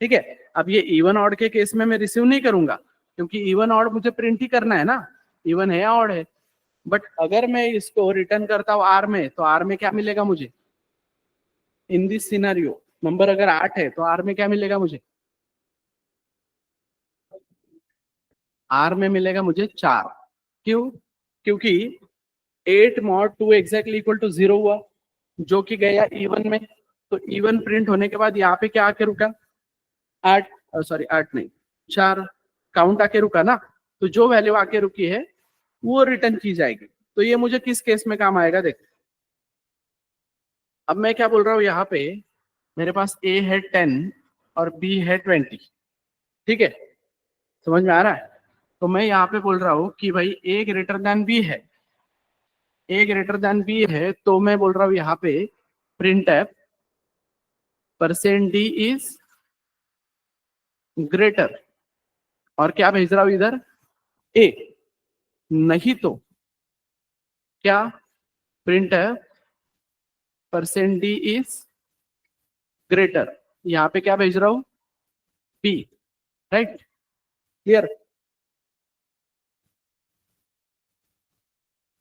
ठीक है, अब ये इवन ऑड के केस में मैं रिसीव नहीं करूंगा क्योंकि इवन ऑड मुझे प्रिंट ही करना है ना, इवन है या ऑड है। बट अगर मैं इसको रिटर्न करता हूं आर में, तो आर में क्या मिलेगा मुझे, इन दिस सिनेरियो नंबर अगर 8 है तो आर में क्या मिलेगा मुझे, आर में मिलेगा मुझे 4। क्यों, क्योंकि 8 मॉड 2 एग्जैक्टली इक्वल टू 0 हुआ, जो कि गया इवन में। तो इवन प्रिंट होने के बाद यहाँ पे क्या आके रुका, 8, सॉरी 8 नहीं 4 काउंट आके रुका ना। तो जो वैल्यू आके रुकी है वो रिटर्न की जाएगी। तो ये मुझे किस केस में काम आएगा देख। अब मैं क्या बोल रहा हूँ यहाँ पे, मेरे पास ए है 10 और बी है 20, ठीक है, समझ में आ रहा है। तो मैं यहाँ पे बोल रहा हूँ कि भाई ए ग्रेटर देन बी है, ए ग्रेटर देन बी है, तो मैं बोल रहा हूँ यहाँ पे print F percent D is greater, और क्या भेज रहा हूं इधर, ए, नहीं तो क्या, printf percent D is greater, यहाँ पे क्या भेज रहा हूं, B. Right, clear,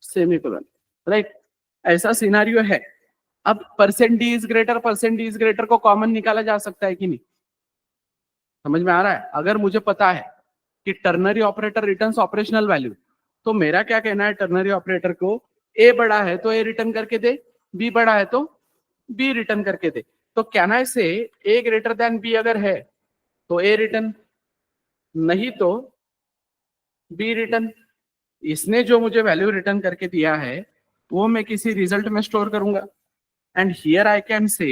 semicolon. Right, ऐसा सिनारियो है। अब percent D is greater, percent D is greater को कॉमन निकाला जा सकता है कि नहीं, समझ में आ रहा है। अगर मुझे पता है कि ternary operator returns operational value, तो मेरा क्या कहना है टर्नरी ऑपरेटर को, ए बड़ा है तो ए रिटर्न करके दे, बी बड़ा है तो बी रिटर्न करके दे। तो कहना है से ए ग्रेटर देन बी अगर है तो ए रिटर्न, नहीं तो बी रिटर्न। इसने जो मुझे वैल्यू रिटर्न करके दिया है वो मैं किसी रिजल्ट में स्टोर करूंगा। And here I can say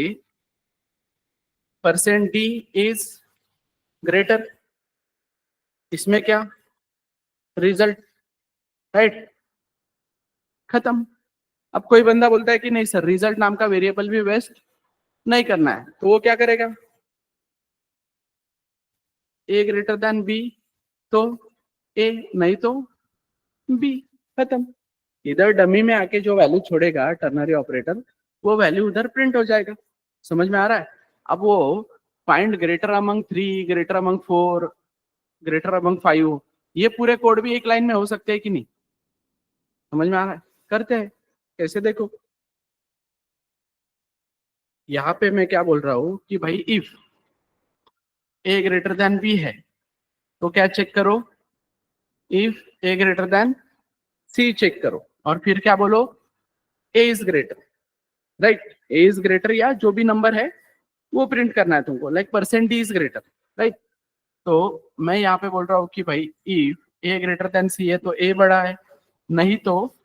percent D is greater, इसमें क्या, रिजल्ट। राइट, खत्म। अब कोई बंदा बोलता है कि नहीं सर रिजल्ट नाम का वेरिएबल भी वेस्ट नहीं करना है, तो वो क्या करेगा, ए ग्रेटर देन बी तो ए, नहीं तो बी, खत्म। इधर डमी में आके जो वैल्यू छोड़ेगा टर्नरी ऑपरेटर, वो वैल्यू उधर प्रिंट हो जाएगा। समझ में आ रहा है। अब वो find greater among 3, greater among 4, greater among 5, ये पूरे कोड भी एक लाइन में हो सकते हैं कि नहीं? समझ में आ रहा है? करते हैं कैसे, देखो यहाँ पे मैं क्या बोल रहा हूँ कि भाई if A greater than B है तो क्या चेक करो, if A greater than C check करो, और फिर क्या बोलो, A is greater, right? A is greater या जो भी नंबर है वो प्रिंट करना है तुमको, like percent D is greater, right? तो मैं यहाँ पे बोल रहा हूँ कि भाई if A greater than C है तो ए बड़ा है, नहीं तो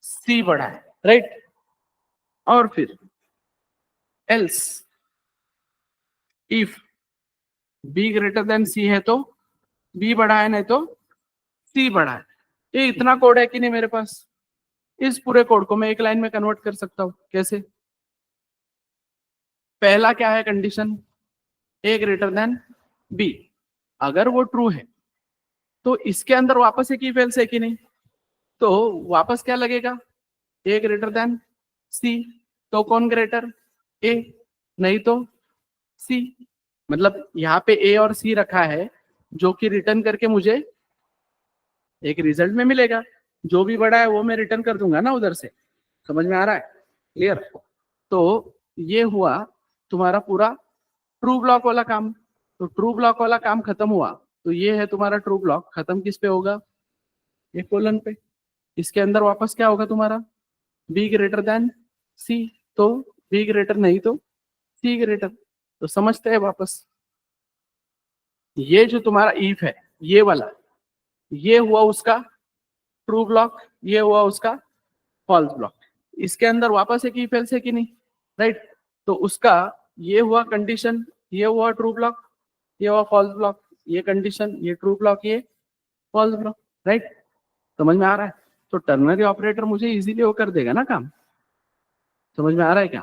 सी बड़ा है, राइट? और फिर else if B greater than C है तो बी बड़ा है, नहीं तो सी बड़ा है। ये इतना कोड है कि नहीं मेरे पास? इस पूरे कोड को मैं एक लाइन में कन्वर्ट कर सकता हूं, कैसे? पहला क्या है कंडीशन, ए ग्रेटर देन बी, अगर वो ट्रू है तो इसके अंदर वापस एक इफ एल्स है कि नहीं, तो वापस क्या लगेगा, ए ग्रेटर देन सी, तो कौन ग्रेटर, ए, नहीं तो सी। मतलब यहाँ पे ए और सी रखा है जो कि रिटर्न करके मुझे एक रिजल्ट में मिलेगा, जो भी बड़ा है वो मैं रिटर्न कर दूंगा ना उधर से। समझ में आ रहा है? क्लियर? तो ये हुआ तुम्हारा पूरा ट्रू ब्लॉक वाला काम। तो ट्रू ब्लॉक वाला काम खत्म हुआ, तो ये है तुम्हारा ट्रू ब्लॉक। खत्म किस पे होगा, ये कोलन पे। इसके अंदर वापस क्या होगा तुम्हारा, बी ग्रेटर देन सी, तो बी ग्रेटर नहीं तो सी ग्रेटर। तो समझते हैं वापस, ये जो तुम्हारा इफ है ये वाला, ये हुआ उसका ट्रू ब्लॉक, ये हुआ उसका फॉल्स ब्लॉक। इसके अंदर वापस एक इफ एल्स है कि नहीं, राइट? तो उसका ये हुआ कंडीशन, ये हुआ ट्रू ब्लॉक, ये हुआ फॉल्स ब्लॉक, ये कंडीशन, ये ट्रू ब्लॉक, ये फॉल्स ब्लॉक, राइट? समझ में आ रहा है? तो टर्नरी ऑपरेटर मुझे इजीली वो कर देगा ना काम। समझ में आ रहा है क्या?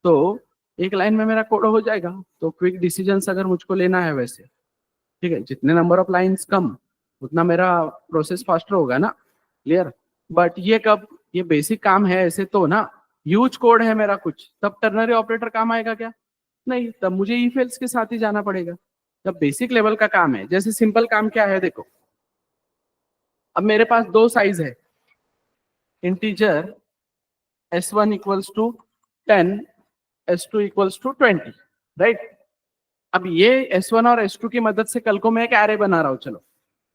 तो एक लाइन में मेरा कोड हो जाएगा। तो क्विक डिसीजंस अगर मुझको लेना है वैसे, ठीक है, जितने नंबर ऑफ लाइंस कम उतना मेरा प्रोसेस फास्टर होगा ना। क्लियर? बट ये कब, ये बेसिक काम है ऐसे तो ना, ह्यूज कोड है मेरा कुछ, तब टर्नरी ऑपरेटर काम आएगा क्या? नहीं, तब मुझे इफ एल्स के साथ ही जाना पड़ेगा। जब बेसिक लेवल का काम है, जैसे सिंपल काम क्या है देखो, अब मेरे पास दो साइज है, integer s1 equals to 10, s2 equals to 20, right? अब ये s1 और s2 की मदद से कल को मैं एक एरे बना रहा हूं, चलो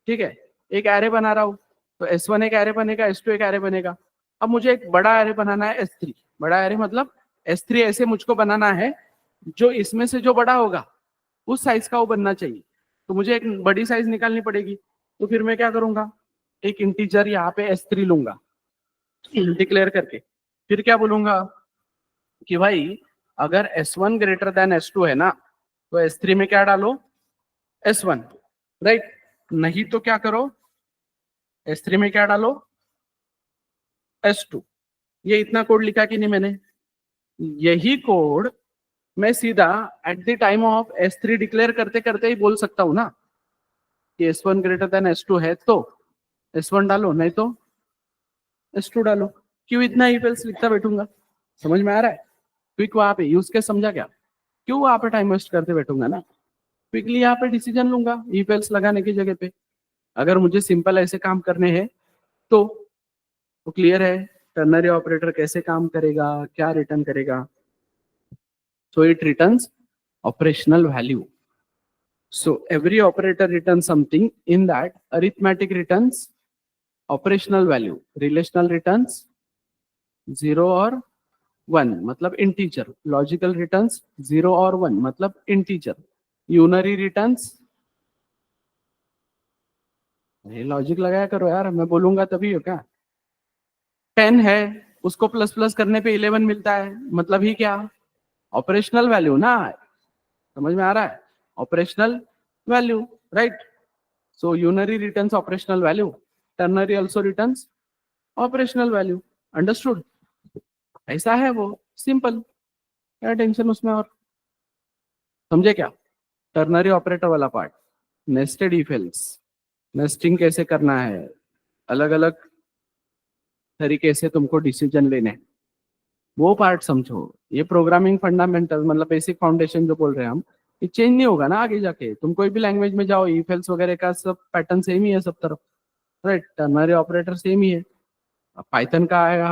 ठीक है, एक एरे बना रहा हूं, तो s1 एक एरे बनेगा, s2 एक एरे बनेगा। अब मुझे एक बड़ा एरे बनाना है s3, बड़ा एरे मतलब s3 ऐसे मुझको बनाना है जो इसमें से जो बड़ा होगा उस साइज का वो बनना चाहिए। तो मुझे एक बड़ी साइज निकालनी पड़ेगी। तो फिर मैं क्या करूंगा, एक इंटीजर यहाँ पे s3 लूंगा डिक्लेयर करके, फिर क्या बोलूंगा कि भाई अगर s1 ग्रेटर देन s2 है ना, तो s3 में क्या डालो, s1, राइट? नहीं तो क्या करो, s3 में क्या डालो, s2। ये इतना कोड लिखा कि नहीं मैंने? यही कोड मैं सीधा at the time of s3 declare करते करते ही बोल सकता हूं ना कि s1 ग्रेटर देन s2 है तो s1 डालो, नहीं तो s2 डालो। क्यों इतना इफ एल्स लिखता बैठूंगा? समझ में आ रहा है? क्विक वहां पे यूज केस समझा क्या? क्यों वहां पे टाइम वेस्ट करते बैठूंगा ना, क्विकली यहाँ पे डिसीजन लूंगा इफ एल्स लगाने की जगह पे। अगर मुझे सिंपल ऐसे काम करने हैं तो क्लियर है टर्नरी ऑपरेटर कैसे काम करेगा, क्या रिटर्न करेगा। So it returns operational value. So every operator returns something. In that, arithmetic returns operational value, relational returns 0 और 1 मतलब integer, logical returns 0 और 1 मतलब integer, unary returns, लॉजिक लगाया करो यार, मैं बोलूंगा तभी हो क्या। 10 है, उसको प्लस प्लस करने पे 11 मिलता है, मतलब ही क्या, ऑपरेशनल वैल्यू ना। समझ में आ रहा है? Operational value, right? So unary returns operational value, ternary also returns operational value. Understood? ऐसा है वो, सिंपल, क्या टेंशन उसमें और। समझे क्या? टर्नरी ऑपरेटर वाला part, nested if else, nesting कैसे करना है, अलग अलग तरीके से तुमको डिसीजन लेने हैं। वो पार्ट समझो। ये प्रोग्रामिंग फंडामेंटल मतलब बेसिक फाउंडेशन जो बोल रहे हैं हम, ये चेंज नहीं होगा ना आगे जाके। तुम कोई भी लैंग्वेज में जाओ, इफ एल्स वगैरह का सब पैटर्न सेम ही है सब तरफ, राइट? टर्नरी ऑपरेटर सेम ही है। पाइथन का आएगा,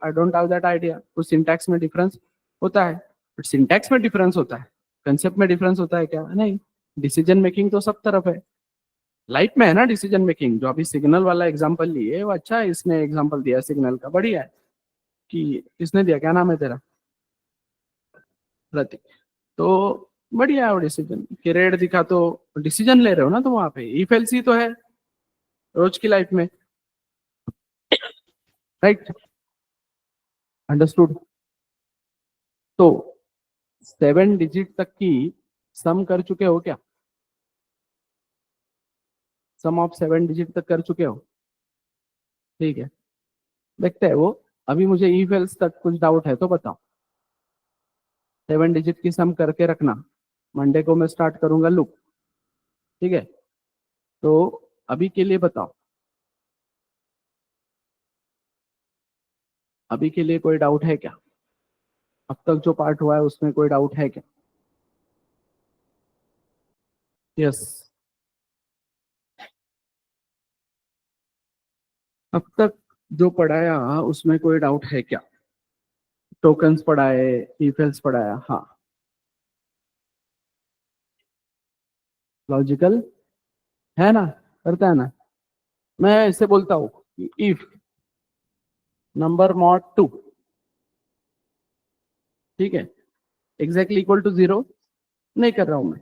I don't have that idea, कुछ सिंटैक्स में डिफरेंस होता है, बट सिंटैक्स में डिफरेंस होता है, कंसेप्ट में डिफरेंस होता है क्या? नहीं। डिसीजन मेकिंग तो सब तरफ है, लाइफ में है ना डिसीजन मेकिंग। जो अभी सिग्नल वाला एग्जांपल लिए वो अच्छा है, इसने एग्जांपल दिया सिग्नल का, बढ़िया है। कि किसने दिया, क्या नाम है तेरा? प्रतीक। तो बढ़िया है वो डिसीजन कि रेड दिखा तो डिसीजन ले रहे हो ना, तो वहां पे इफ एल्स ही तो है रोज की लाइफ में, राइट? अंडरस्टूड। तो 7 डिजिट तक की सम कर चुके हो क्या? सम ऑफ 7 डिजिट तक कर चुके हो? ठीक है, देखते हैं वो। अभी मुझे इफ एल्स तक कुछ डाउट है तो बताओ। 7 डिजिट की सम करके रखना, मंडे को मैं स्टार्ट करूंगा लूप। ठीक है, तो अभी के लिए बताओ, अभी के लिए कोई डाउट है क्या? अब तक जो पार्ट हुआ है उसमें कोई डाउट है क्या? यस। अब तक जो पढ़ाया उसमें कोई डाउट है क्या? टोकन्स पढ़ाए, इफेल्स पढ़ाया, हाँ। लॉजिकल है ना, करता है ना। मैं ऐसे बोलता हूँ इफ नंबर मॉड 2, ठीक है, एग्जैक्टली इक्वल टू 0, नहीं कर रहा हूं मैं,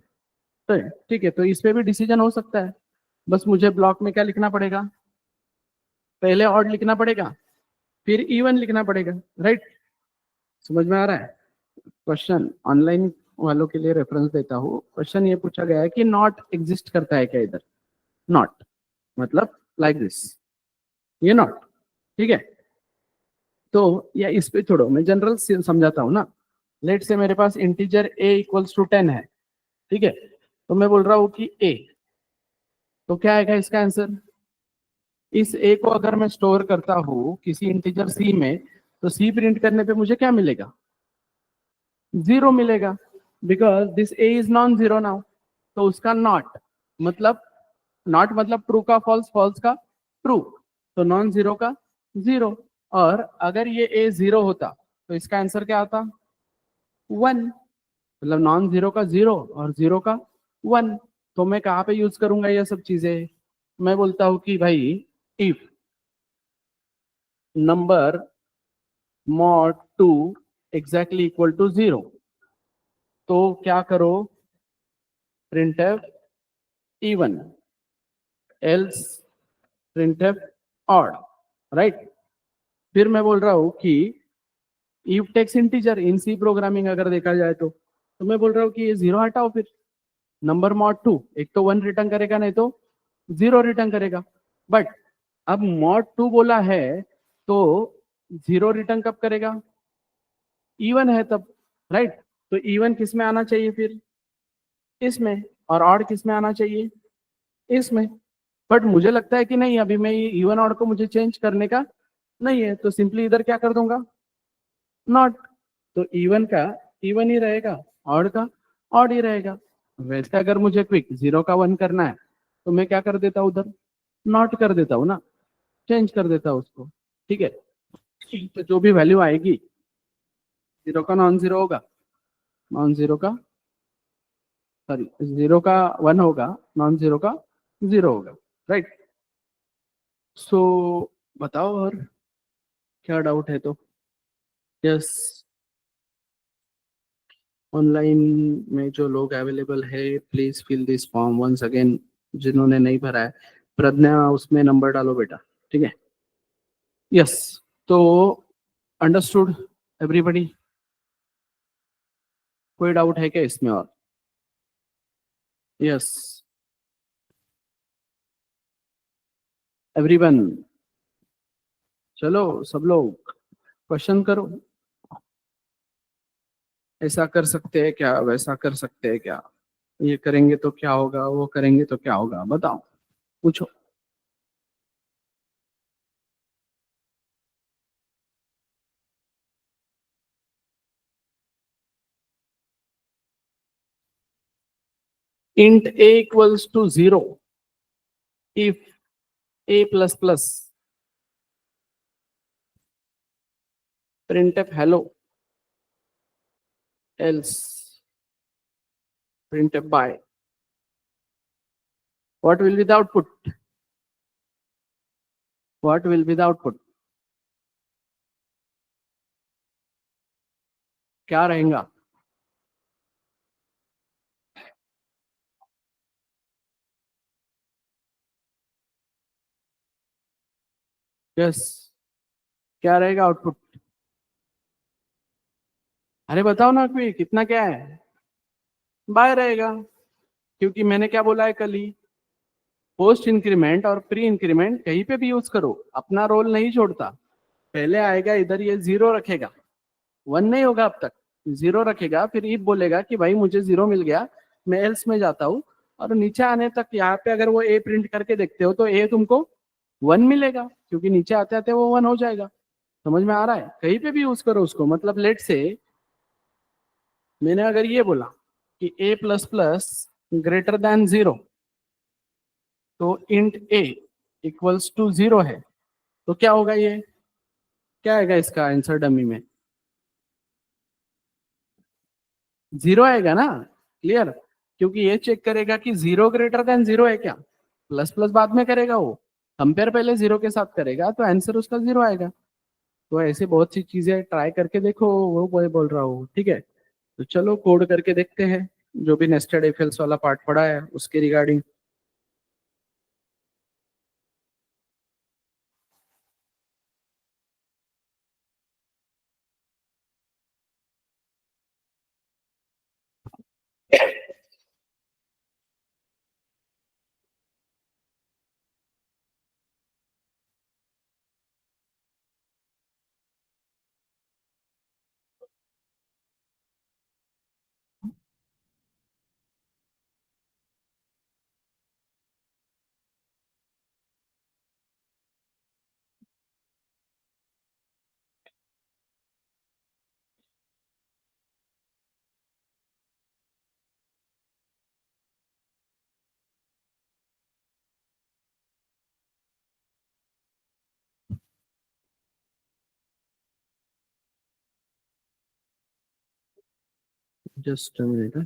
तो ठीक है, तो इस पे भी डिसीजन हो सकता है। बस मुझे ब्लॉक में क्या लिखना पड़ेगा? पहले ऑड लिखना पड़ेगा, फिर इवन लिखना पड़ेगा, राइट? समझ में आ रहा है? क्वेश्चन ऑनलाइन वालों के लिए रेफरेंस देता हूँ। क्वेश्चन ये पूछा गया है कि नॉट एग्जिस्ट करता है क्या इधर? नॉट मतलब लाइक दिस, ये नॉट, ठीक है। तो या इस पे छोड़ो, मैं जनरल समझाता हूँ ना। लेट से मेरे पास इंटीजर a इक्वल्स टू 10 है, ठीक है। तो मैं बोल रहा हूँ कि a, तो क्या आएगा इसका आंसर? इस a को अगर मैं स्टोर करता हूँ किसी इंटीजर c में, तो c प्रिंट करने पे मुझे क्या मिलेगा? 0 मिलेगा, because this a is non zero now. तो उसका नॉट मतलब, नॉट मतलब ट्रू का फॉल्स, फॉल्स का ट्रू, तो नॉन जीरो का जीरो। और अगर ये a 0 होता तो इसका आंसर क्या आता? 1। मतलब नॉन जीरो का 0 और जीरो का 1। तो मैं कहाँ पे यूज करूंगा ये सब चीजें? मैं बोलता हूँ कि भाई if number mod 2 exactly equal to 0, तो क्या करो? printf even else printf odd, राइट? फिर मैं बोल रहा हूँ कि इफ takes integer in C programming अगर देखा जाए तो मैं बोल रहा हूँ कि ये 0 हटाओ, फिर नंबर मॉड 2 एक तो 1 रिटर्न करेगा, नहीं तो 0 रिटर्न करेगा। बट अब मॉड 2 बोला है तो 0 रिटर्न कब करेगा? इवन है तब, राइट? तो इवन किस में आना चाहिए फिर? इसमें। और ऑड किस में आना चाहिए? इसमें। बट मुझे लगता है कि नहीं, अभी मैं ये इवन ऑड को मुझे चेंज करने का नहीं है, तो सिंपली इधर क्या कर दूंगा? नॉट। तो इवन का इवन ही रहेगा, ऑड का ऑड ही रहेगा। वैसे अगर मुझे क्विक 0 का 1 करना है तो मैं क्या कर देता हूँ उधर? नॉट कर देता हूँ ना, चेंज कर देता हूँ उसको, ठीक है। तो जो भी वैल्यू आएगी, 0 का नॉन जीरो होगा, नॉन जीरो का, सॉरी 0 का 1 होगा, नॉन जीरो का 0 होगा, राइट? सो बताओ और क्या डाउट है तो। यस, ऑनलाइन में जो लोग अवेलेबल है please fill this form once again. जिन्होंने नहीं भरा है, प्रज्ञा उसमें नंबर डालो बेटा, ठीक है। यस, तो अंडरस्टूड एवरीबॉडी? कोई डाउट है क्या इसमें और? यस एवरीवन, चलो सब लोग क्वेश्चन करो। ऐसा कर सकते हैं क्या, वैसा कर सकते हैं क्या, ये करेंगे तो क्या होगा, वो करेंगे तो क्या होगा, बताओ, पूछो। int a equals to 0 if a plus plus printf hello else printf by what will be the output? What will be the output? क्या रहेगा? यस, क्या रहेगा आउटपुट? अरे बताओ ना, कोई कितना क्या है? बाय रहेगा, क्योंकि मैंने क्या बोला है कल ही, पोस्ट इंक्रीमेंट और प्री इंक्रीमेंट कहीं पे भी यूज करो, अपना रोल नहीं छोड़ता। पहले आएगा इधर, ये जीरो रखेगा, वन नहीं होगा अब तक, जीरो रखेगा, फिर इफ बोलेगा कि भाई मुझे जीरो मिल गया, मैं एल्स में जाता हूँ, और नीचे आने तक यहाँ पे अगर वो ए प्रिंट करके देखते हो तो ए तुमको वन मिलेगा, क्योंकि नीचे आते आते वो वन हो जाएगा। समझ में आ रहा है? कहीं पे भी यूज करो उसको। मतलब लेट से मैंने अगर ये बोला कि a plus plus greater than zero, तो int a equals to zero है, तो क्या होगा? ये क्या आएगा इसका आंसर डमी में? जीरो आएगा ना? क्लियर? क्योंकि ये चेक करेगा कि जीरो ग्रेटर देन जीरो है क्या, प्लस प्लस बाद में करेगा, वो कंपेयर पहले जीरो के साथ करेगा, तो आंसर उसका जीरो आएगा। तो ऐसे बहुत सी चीजें ट्राई करके देखो, वो बोल रहा हूँ। ठीक है, तो चलो कोड करके देखते हैं, जो भी नेस्टेड इफ एल्स वाला पार्ट पढ़ा है उसके रिगार्डिंग। Just minute.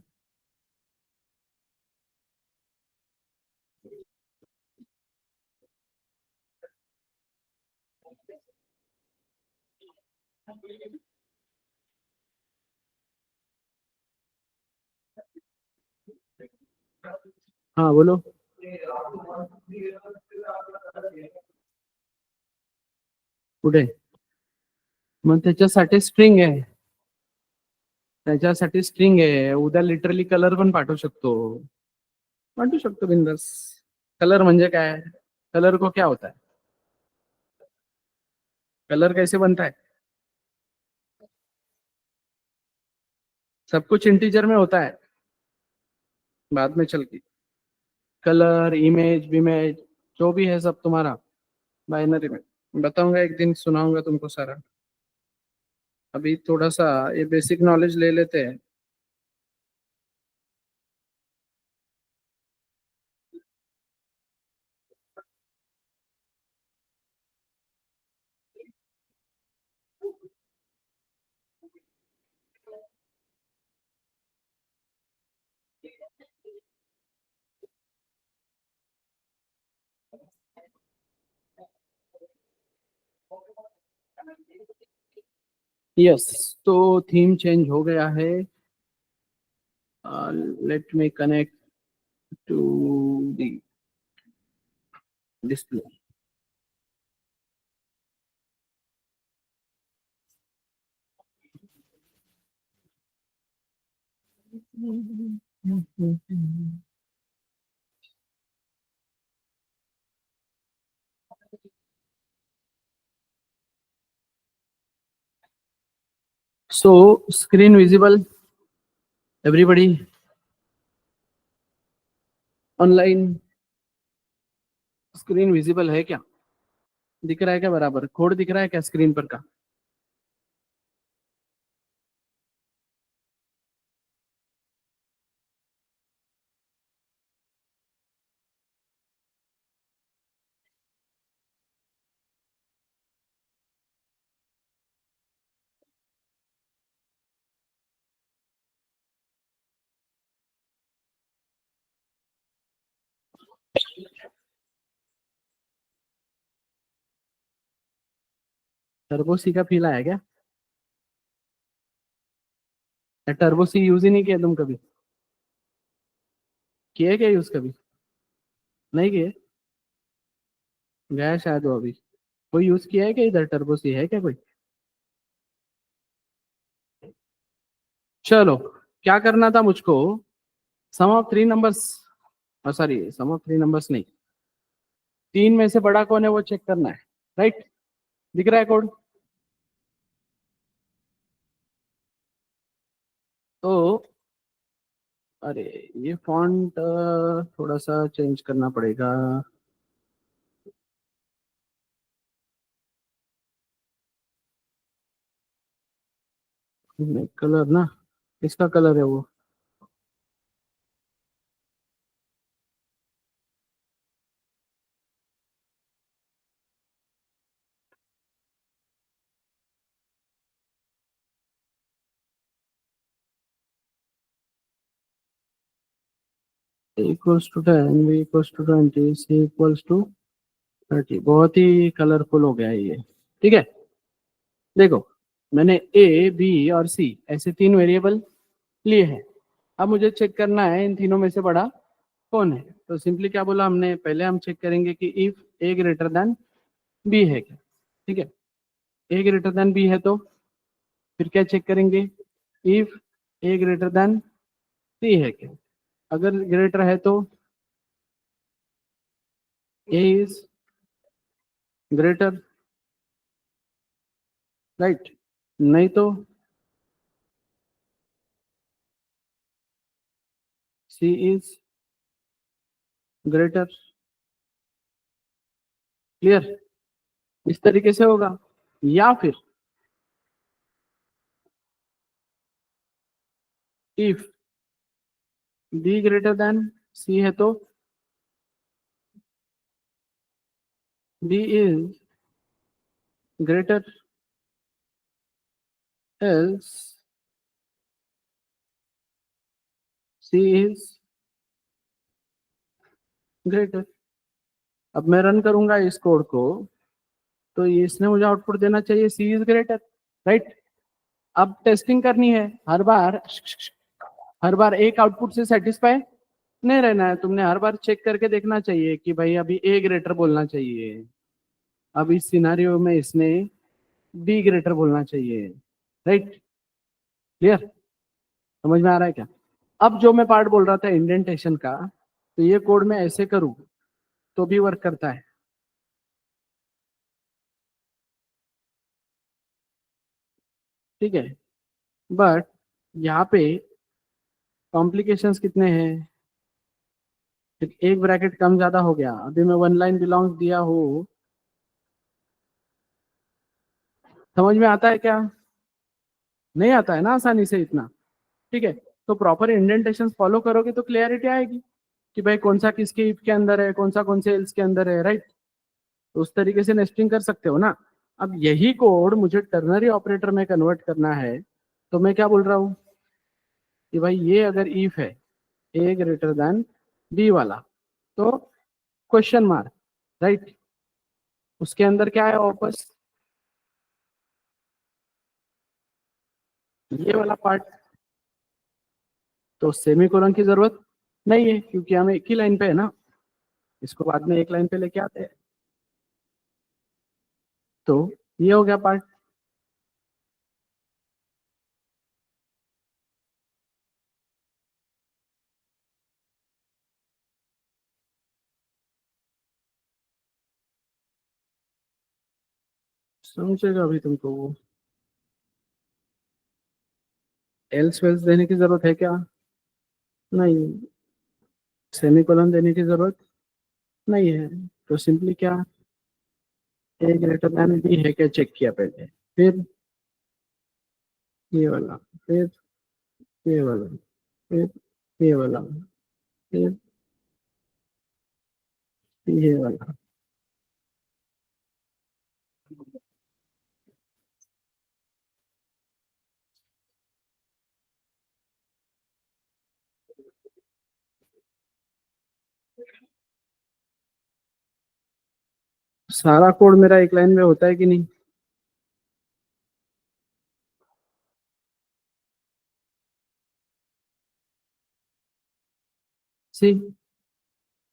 हाँ बोलो। कुठे? मग त्याच्यासाठी स्ट्रिंग आहे, त्याच्यासाठी स्ट्रिंग आहे, उद्या लिटरली कलर पण पाठवू शकतो, पाठवू शकतो बिंदास। कलर म्हणजे काय? कलर को क्या होता है? कलर कैसे बनता है? सब कुछ इंटीजर में होता है, बाद में चल के कलर इमेज विमेज जो भी है सब तुम्हारा बाइनरी में। बताऊंगा एक दिन, सुनाऊंगा तुमको सारा। अभी थोड़ा सा ये बेसिक नॉलेज ले लेते हैं। यस, तो थीम चेंज हो गया है। Let me connect to the display. So screen visible everybody online? Screen visible है क्या? दिख रहा है क्या? बराबर कोड दिख रहा है क्या स्क्रीन पर का? टर्बो सी का फील आया क्या? टर्बो सी यूज ही नहीं किया तुम कभी? किए क्या यूज कभी? नहीं किए? गया शायद वो अभी। कोई यूज किया है क्या इधर? टर्बो सी है क्या कोई? चलो, क्या करना था मुझको? Sum of three numbers, sorry sum of three numbers नहीं, तीन में से बड़ा कौन है वो चेक करना है। राइट? दिख रहा है कोड? तो अरे, ये फॉन्ट थोड़ा सा चेंज करना पड़ेगा। कलर ना, इसका कलर है वो। Equals to 10, B equals to 20, C equals to 30। बहुत ही कलरफुल हो गया है ये। ठीक है, देखो, मैंने ए बी और सी ऐसे तीन वेरिएबल लिए हैं। अब मुझे चेक करना है इन तीनों में से बड़ा कौन है। तो सिंपली क्या बोला हमने, पहले हम चेक करेंगे कि if A greater than B है क्या। ठीक है, ए ग्रेटर देन बी है तो फिर क्या चेक करेंगे? If A greater than C है क्या। अगर ग्रेटर है तो ए इज ग्रेटर, राइट? नहीं तो सी इज ग्रेटर। क्लियर? इस तरीके से होगा। या फिर if B greater than C है तो B is greater, else C is greater. अब मैं रन करूंगा इस कोड को, तो ये इसने मुझे आउटपुट देना चाहिए सी इज ग्रेटर, राइट? अब टेस्टिंग करनी है हर बार। हर बार एक आउटपुट से सेटिस्फाई नहीं रहना है, तुमने हर बार चेक करके देखना चाहिए कि भाई अभी ए ग्रेटर बोलना चाहिए, अब इस सिनारियो में इसने बी ग्रेटर बोलना चाहिए। राइट? क्लियर? समझ में आ रहा है क्या? अब जो मैं पार्ट बोल रहा था इंडेंटेशन का, तो ये कोड में ऐसे करूँ तो भी वर्क करता है। ठीक है, बट यहाँ पे कॉम्प्लिकेशंस कितने हैं? एक ब्रैकेट कम ज्यादा हो गया। अभी मैं वन लाइन बिलोंग्स दिया हूँ, समझ में आता है क्या? नहीं आता है ना आसानी से इतना। ठीक है, तो प्रॉपर इंडेंटेशन फॉलो करोगे तो क्लियरिटी आएगी कि भाई कौन सा किसके इफ के अंदर है, कौन से एल्स के अंदर है। राइट? तो उस तरीके से नेस्टिंग कर सकते हो ना। अब यही कोड मुझे टर्नरी ऑपरेटर में कन्वर्ट करना है, तो मैं क्या बोल रहा हूँ कि भाई ये अगर इफ है ए ग्रेटर देन बी वाला, तो क्वेश्चन मार्क, राइट? उसके अंदर क्या है वापस? ये वाला पार्ट। तो सेमीकोलन की जरूरत नहीं है क्योंकि हम एक ही लाइन पे है ना, इसको बाद में एक लाइन पे लेके आते हैं। तो ये हो गया पार्ट। समझेगा अभी तुमको वो? एल्स वेल्स देने की जरूरत है क्या? नहीं। सेमीकोलन देने की जरूरत नहीं है। तो सिंपली क्या, ए ग्रेटर देन बी है क्या चेक किया पहले, फिर ये वाला, फिर ये वाला, फिर ये वाला, फिर ये वाला। सारा कोड मेरा एक लाइन में होता है कि नहीं? सी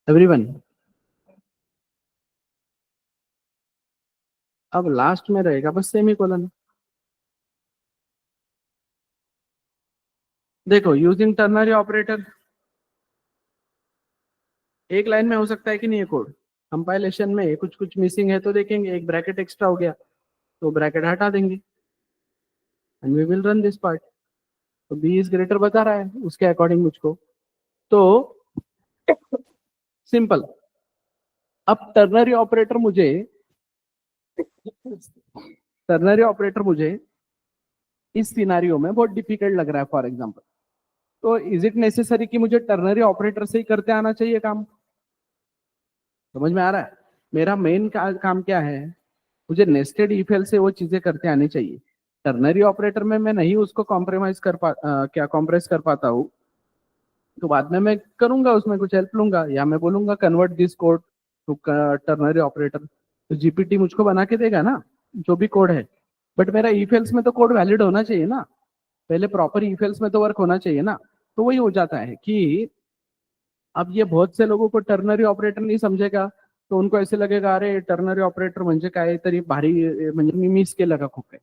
एवरीवन, अब लास्ट में रहेगा बस सेमी कोलन। देखो यूजिंग टर्नरी ऑपरेटर एक लाइन में हो सकता है कि नहीं ये कोड? कंपाइलेशन में कुछ कुछ मिसिंग है तो देखेंगे, एक ब्रैकेट एक्स्ट्रा हो गया तो ब्रैकेट हटा देंगे and we will run this part. तो बी इज ग्रेटर बता रहा है उसके अकॉर्डिंग मुझको, तो सिंपल। अब टर्नरी ऑपरेटर मुझे इस सिनारियो में बहुत डिफिकल्ट लग रहा है फॉर एग्जांपल। तो इज इट नेसेसरी कि मुझे टर्नरी ऑपरेटर से ही करते आना चाहिए काम? समझ में आ रहा है? मेरा मेन काम क्या है? मुझे नेस्टेड इफेल से वो चीजें करते आनी चाहिए। टर्नरी ऑपरेटर में मैं नहीं उसको कॉम्प्रोमाइज क्या कॉम्प्रेस कर पाता हूँ, तो बाद में मैं करूंगा उसमें कुछ हेल्प लूंगा, या मैं बोलूंगा convert this code to ternary operator, तो जीपीटी मुझको बना के देगा ना जो भी कोड है। बट मेरा ईफेल्स में तो कोड वैलिड होना चाहिए ना, पहले प्रॉपर ईफेल्स में तो वर्क होना चाहिए ना। तो वही हो जाता है कि अब ये बहुत से लोगों को टर्नरी ऑपरेटर नहीं समझेगा, तो उनको ऐसे लगेगा अरे टर्नरी ऑपरेटर म्हणजे काय तरी भारी, म्हणजे मी मिस केलं का खूप काही?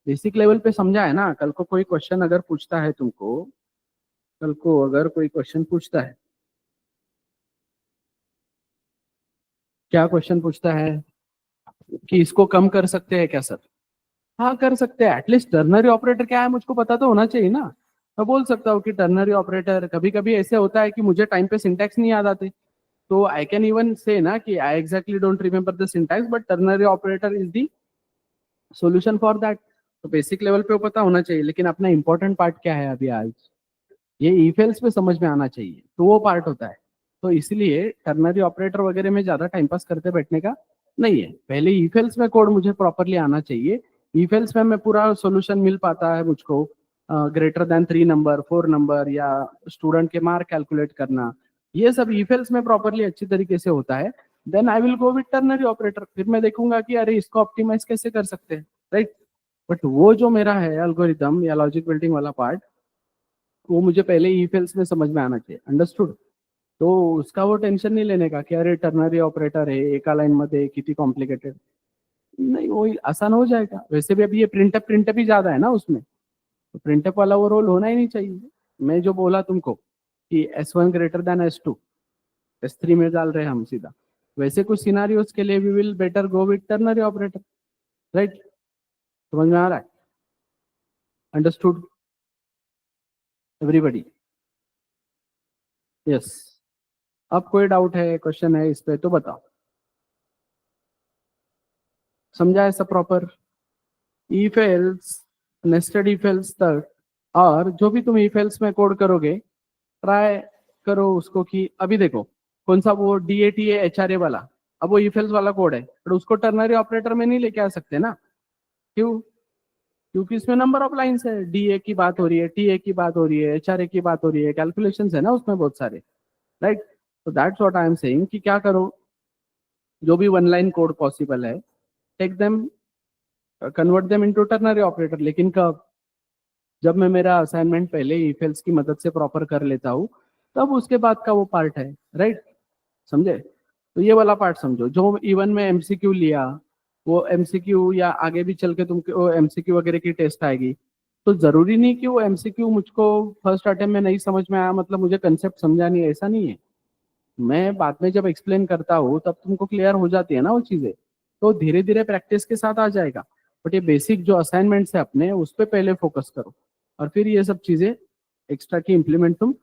बेसिक लेवल पे समझा है ना। कल को कोई क्वेश्चन अगर पूछता है तुमको, कल को अगर कोई क्वेश्चन पूछता है, क्या क्वेश्चन पूछता है कि इसको कम कर सकते हैं क्या सर? हाँ कर सकते हैं, एटलीस्ट टर्नरी ऑपरेटर क्या है मुझको पता तो होना चाहिए ना। मैं बोल सकता हूँ कि टर्नरी ऑपरेटर, कभी कभी ऐसे होता है कि मुझे टाइम पे सिंटैक्स नहीं याद आते, तो आई कैन इवन से ना कि आई exactly don't remember the syntax but ternary operator is the solution for that. तो बेसिक लेवल पे वो पता होना चाहिए, लेकिन अपना इंपॉर्टेंट पार्ट क्या है अभी आज, ये ईफेल्स पे समझ में आना चाहिए, तो वो पार्ट होता है। तो इसलिए टर्नरी ऑपरेटर वगैरह में ज्यादा टाइम पास करते बैठने का नहीं है, पहले ईफेल्स में कोड मुझे प्रॉपरली आना चाहिए। ईफेल्स में मैं पूरा सॉल्यूशन मिल पाता है मुझको, ग्रेटर देन 3 नंबर 4 नंबर, या स्टूडेंट के मार्क कैलकुलेट करना, ये सब ईफेल्स में प्रॉपरली अच्छी तरीके से होता है। Then I will go with ternary operator, फिर मैं देखूंगा कि अरे इसको ऑप्टिमाइज कैसे कर सकते हैं, राइट। बट वो जो मेरा है एल्गोरिदम या लॉजिक बिल्डिंग वाला पार्ट, वो मुझे पहले ईफेल्स में समझ में आना चाहिए, अंडरस्टूड? तो उसका वो टेंशन नहीं लेने का कि अरे टर्नरी ऑपरेटर है एका लाइन मध्ये किती कॉम्प्लिकेटेड, नहीं वो आसान हो जाएगा। वैसे भी अभी ये प्रिंटअप प्रिंटअप ही ज्यादा है ना उसमें, तो प्रिंटअप वाला वो रोल होना ही नहीं चाहिए। मैं जो बोला तुमको कि S1 greater than S2, S3 में डाल रहे हैं हम सीधा, वैसे कुछ सिनारियोज के लिए we will better go with ternary operator, right. समझ में आ रहा है? Understood everybody? यस। अब कोई डाउट है, क्वेश्चन है इस पे तो बताओ। समझा है सब proper? if else, nested if else तक, और जो भी तुम if else में कोड करोगे ट्राई करो उसको कि अभी देखो कौन सा वो DATA HRA वाला, अब वो if else वाला कोड है, पर उसको टर्नरी ऑपरेटर में नहीं लेके आ सकते ना। क्यों? क्योंकि इसमें नंबर ऑफ लाइंस है, DA की बात हो रही है, TA की बात हो रही है, HRA की बात हो रही है, कैलकुलेशंस है ना उसमें बहुत सारे, राइट। तो that's what I am saying कि क्या करो, जो भी वन लाइन कोड पॉसिबल है take them, convert them into ternary operator, लेकिन कब? जब मैं मेरा असाइनमेंट पहले ईफेल्स की मदद से प्रॉपर कर लेता हूँ, तब उसके बाद का वो पार्ट है, राइट। समझे? तो ये वाला पार्ट समझो, जो इवन में MCQ लिया, वो MCQ या आगे भी चल के तुमको MCQ वगैरह की टेस्ट आएगी, तो जरूरी नहीं कि वो MCQ मुझको फर्स्ट अटेम्प्ट में नहीं समझ में आया मतलब मुझे कंसेप्ट समझा नहीं, ऐसा नहीं है। मैं बाद में जब एक्सप्लेन करता हूँ तब तुमको क्लियर हो जाती है ना वो चीजें, तो धीरे धीरे प्रैक्टिस के साथ आ जाएगा। बट ये बेसिक जो असाइनमेंट्स है अपने उस पर पहले फोकस करो, और फिर ये सब चीजें एक्स्ट्रा की इम्प्लीमेंट तुम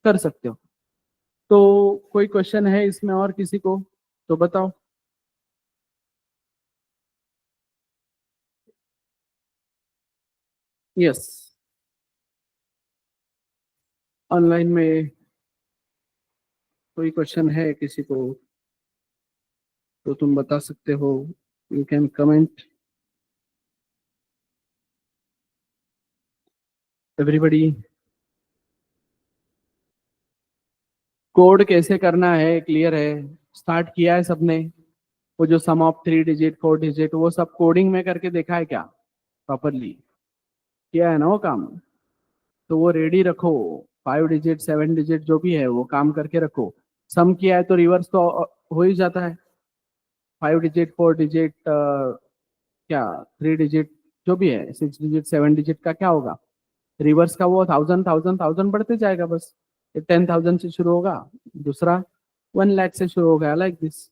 कर सकते हो। तो कोई क्वेश्चन है इसमें और किसी को तो बताओ। यस। ऑनलाइन में कोई क्वेश्चन है किसी को तो तुम बता सकते हो, you can comment everybody. Code कैसे करना है क्लियर है, स्टार्ट किया है सबने, वो जो सम ऑफ 3 डिजिट 4 डिजिट वो सब कोडिंग में करके देखा है क्या प्रॉपरली? किया है ना वो काम? तो वो रेडी रखो। 5 डिजिट 7 डिजिट जो भी है वो काम करके रखो। सम किया है तो रिवर्स तो हो ही जाता है। 5 डिजिट 4 डिजिट क्या 3 डिजिट जो भी है 6 डिजिट 7 डिजिट का क्या होगा? रिवर्स का वो 1000 1000 1000 बढ़ते जाएगा बस। 10,000 से शुरू होगा, दूसरा 1 लाख से शुरू होगा, लाइक दिस।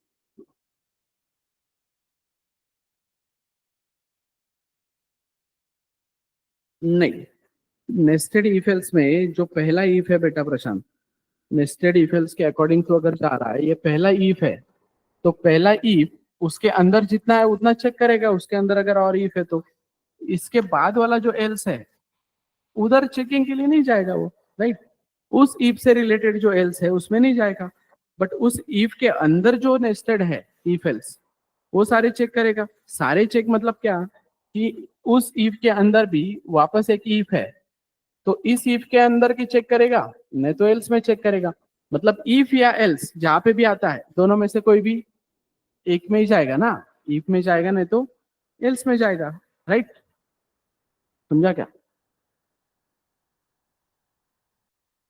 नहीं, नेस्टेड इफ में जो पहला इफ है बेटा प्रशांत, नेस्टेड इफ के अकॉर्डिंग तो अगर जा रहा है, ये पहला इफ है, तो पहला इफ उसके अंदर जितना है उतना चेक करेगा, उसके अंदर अगर और इफ है तो। इसके बाद वाला जो एल्स है उधर चेकिंग के लिए नहीं जाएगा वो, राइट? उस इफ से रिलेटेड जो एल्स है उसमें नहीं जाएगा, बट उस इफ के अंदर जो नेस्टेड है इफ एल्स वो सारे चेक करेगा। सारे चेक मतलब क्या कि उस इफ के अंदर भी वापस एक इफ है, तो इस इफ के अंदर की चेक करेगा, नहीं तो एल्स में चेक करेगा। मतलब इफ या एल्स जहां पे भी आता है दोनों में से कोई भी एक में ही जाएगा ना, इफ में जाएगा नहीं तो एल्स में जाएगा, राइट? समझा क्या?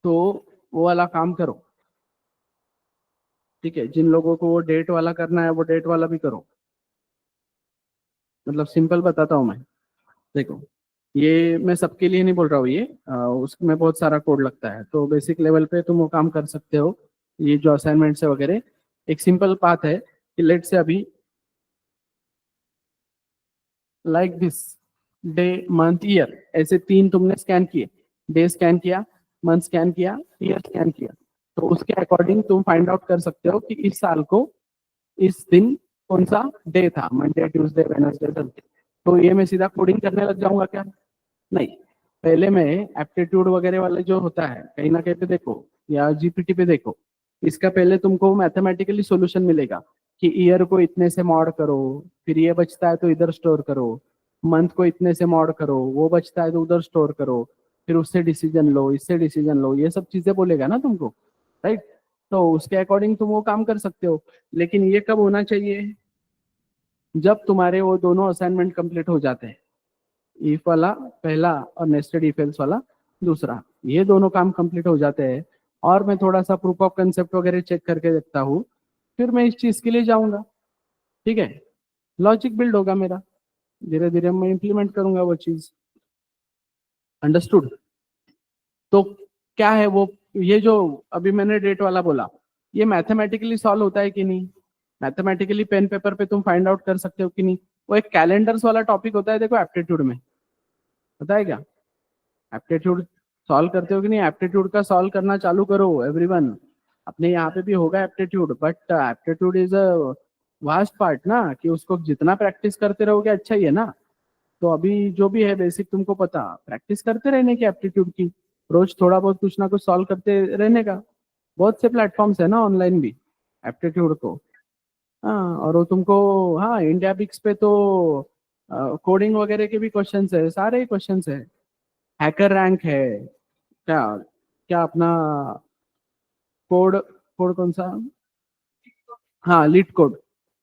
तो वो वाला काम करो, ठीक है? जिन लोगों को वो डेट वाला करना है वो डेट वाला भी करो। मतलब सिंपल बताता हूँ मैं, देखो, ये मैं सबके लिए नहीं बोल रहा हूँ, ये उसमें बहुत सारा कोड लगता है, तो बेसिक लेवल पे तुम वो काम कर सकते हो। ये जो असाइनमेंट्स है वगैरह, एक सिंपल बात है कि लेट से अभी like this, day month year, ऐसे तीन तुमने स्कैन किए, डे स्कैन किया, मंथ स्कैन किया, ईयर स्कैन किया, तो उसके अकॉर्डिंग तुम फाइंड आउट कर सकते हो कि इस साल को इस दिन कौन सा डे था, मंडे ट्यूसडे वेडनेसडे थर्सडे। तो ये मैं सीधा कोडिंग करने लग जाऊंगा क्या? नहीं, पहले मैं एप्टीट्यूड वगैरह वाले जो होता है कहीं ना कहीं पे देखो या जीपीटी पे देखो, इसका पहले तुमको मैथमेटिकली सॉल्यूशन मिलेगा कि ईयर को इतने से मॉड करो, फिर ये बचता है तो इधर स्टोर करो, मंथ को इतने से मॉड करो, वो बचता है तो उधर स्टोर करो, फिर उससे डिसीजन लो, इससे डिसीजन लो, ये सब चीजें बोलेगा ना तुमको, राइट? तो उसके अकॉर्डिंग तुम वो काम कर सकते हो। लेकिन ये कब होना चाहिए? जब तुम्हारे वो दोनों असाइनमेंट कंप्लीट हो जाते हैं, इफ वाला पहला और नेस्टेड इफ एल्स वाला दूसरा, ये दोनों काम कंप्लीट हो जाते हैं और मैं थोड़ा सा प्रूफ ऑफ कंसेप्ट वगैरह चेक करके देखता हूँ, फिर मैं इस चीज के लिए जाऊंगा, ठीक है? लॉजिक बिल्ड होगा मेरा, धीरे धीरे मैं इंप्लीमेंट करूंगा वो चीज। अंडरस्टूड? तो क्या है वो, ये जो अभी मैंने डेट वाला बोला, ये मैथमेटिकली सॉल्व होता है कि नहीं? मैथमेटिकली पेन पेपर पे तुम फाइंड आउट कर सकते हो कि नहीं? वो एक कैलेंडर्स वाला टॉपिक होता है, देखो एप्टीट्यूड में, पता है क्या? एप्टीट्यूड सॉल्व करते हो कि नहीं? एप्टीट्यूड का सॉल्व करना चालू करो एवरीवन। अपने यहाँ पे भी होगा aptitude, but aptitude is a vast part ना, कि उसको जितना प्रैक्टिस करते रहोगे अच्छा ही है ना। तो अभी जो भी है बेसिक तुमको पता, प्रैक्टिस करते रहने की एप्टीट्यूड की, रोज थोड़ा बहुत कुछ ना कुछ सॉल्व करते रहने का। बहुत से प्लेटफॉर्म्स है ना ऑनलाइन भी एप्टीट्यूड को। हाँ, और वो तुमको, हाँ, इंडिया बिक्स पे तो कोडिंग वगैरह के भी क्वेश्चंस है, सारे ही क्वेश्चंस है। हैकर रैंक है, क्या क्या अपना कोड, कोड कौन सा, हाँ लीड कोड,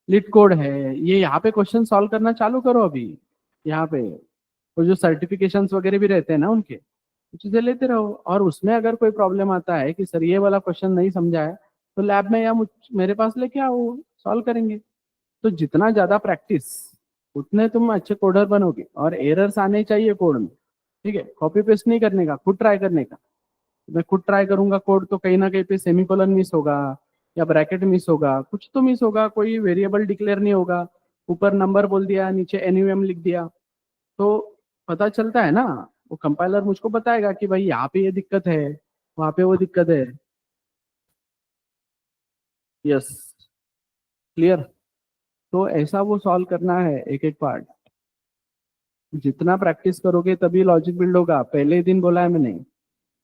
लीड कोड है। ये यहाँ पे क्वेश्चन सॉल्व करना चालू करो अभी, यहाँ पे वो जो सर्टिफिकेशंस वगैरह भी रहते हैं ना उनके, वो चीजें लेते रहो। और उसमें अगर कोई प्रॉब्लम आता है कि सर ये वाला क्वेश्चन नहीं समझा है, तो लैब में या मेरे पास लेके आओ, सॉल्व करेंगे। तो जितना ज्यादा प्रैक्टिस उतने तुम अच्छे कोडर बनोगे, और एरर्स आने चाहिए कोड में, ठीक है? कॉपी पेस्ट नहीं करने का, खुद ट्राई करने का। मैं खुद ट्राई करूंगा कोड तो कहीं ना कहीं पे सेमीकोलन मिस होगा या ब्रैकेट मिस होगा, कुछ तो मिस होगा, कोई वेरिएबल डिक्लेयर नहीं होगा, ऊपर नंबर बोल दिया नीचे एनयूएम लिख दिया, तो पता चलता है ना। वो कंपाइलर मुझको बताएगा कि भाई यहाँ पे ये दिक्कत है, वहां पे वो दिक्कत है। Yes, clear? तो ऐसा वो सॉल्व करना है एक एक पार्ट। जितना प्रैक्टिस करोगे तभी लॉजिक बिल्ड होगा। पहले दिन बोला है मैंने,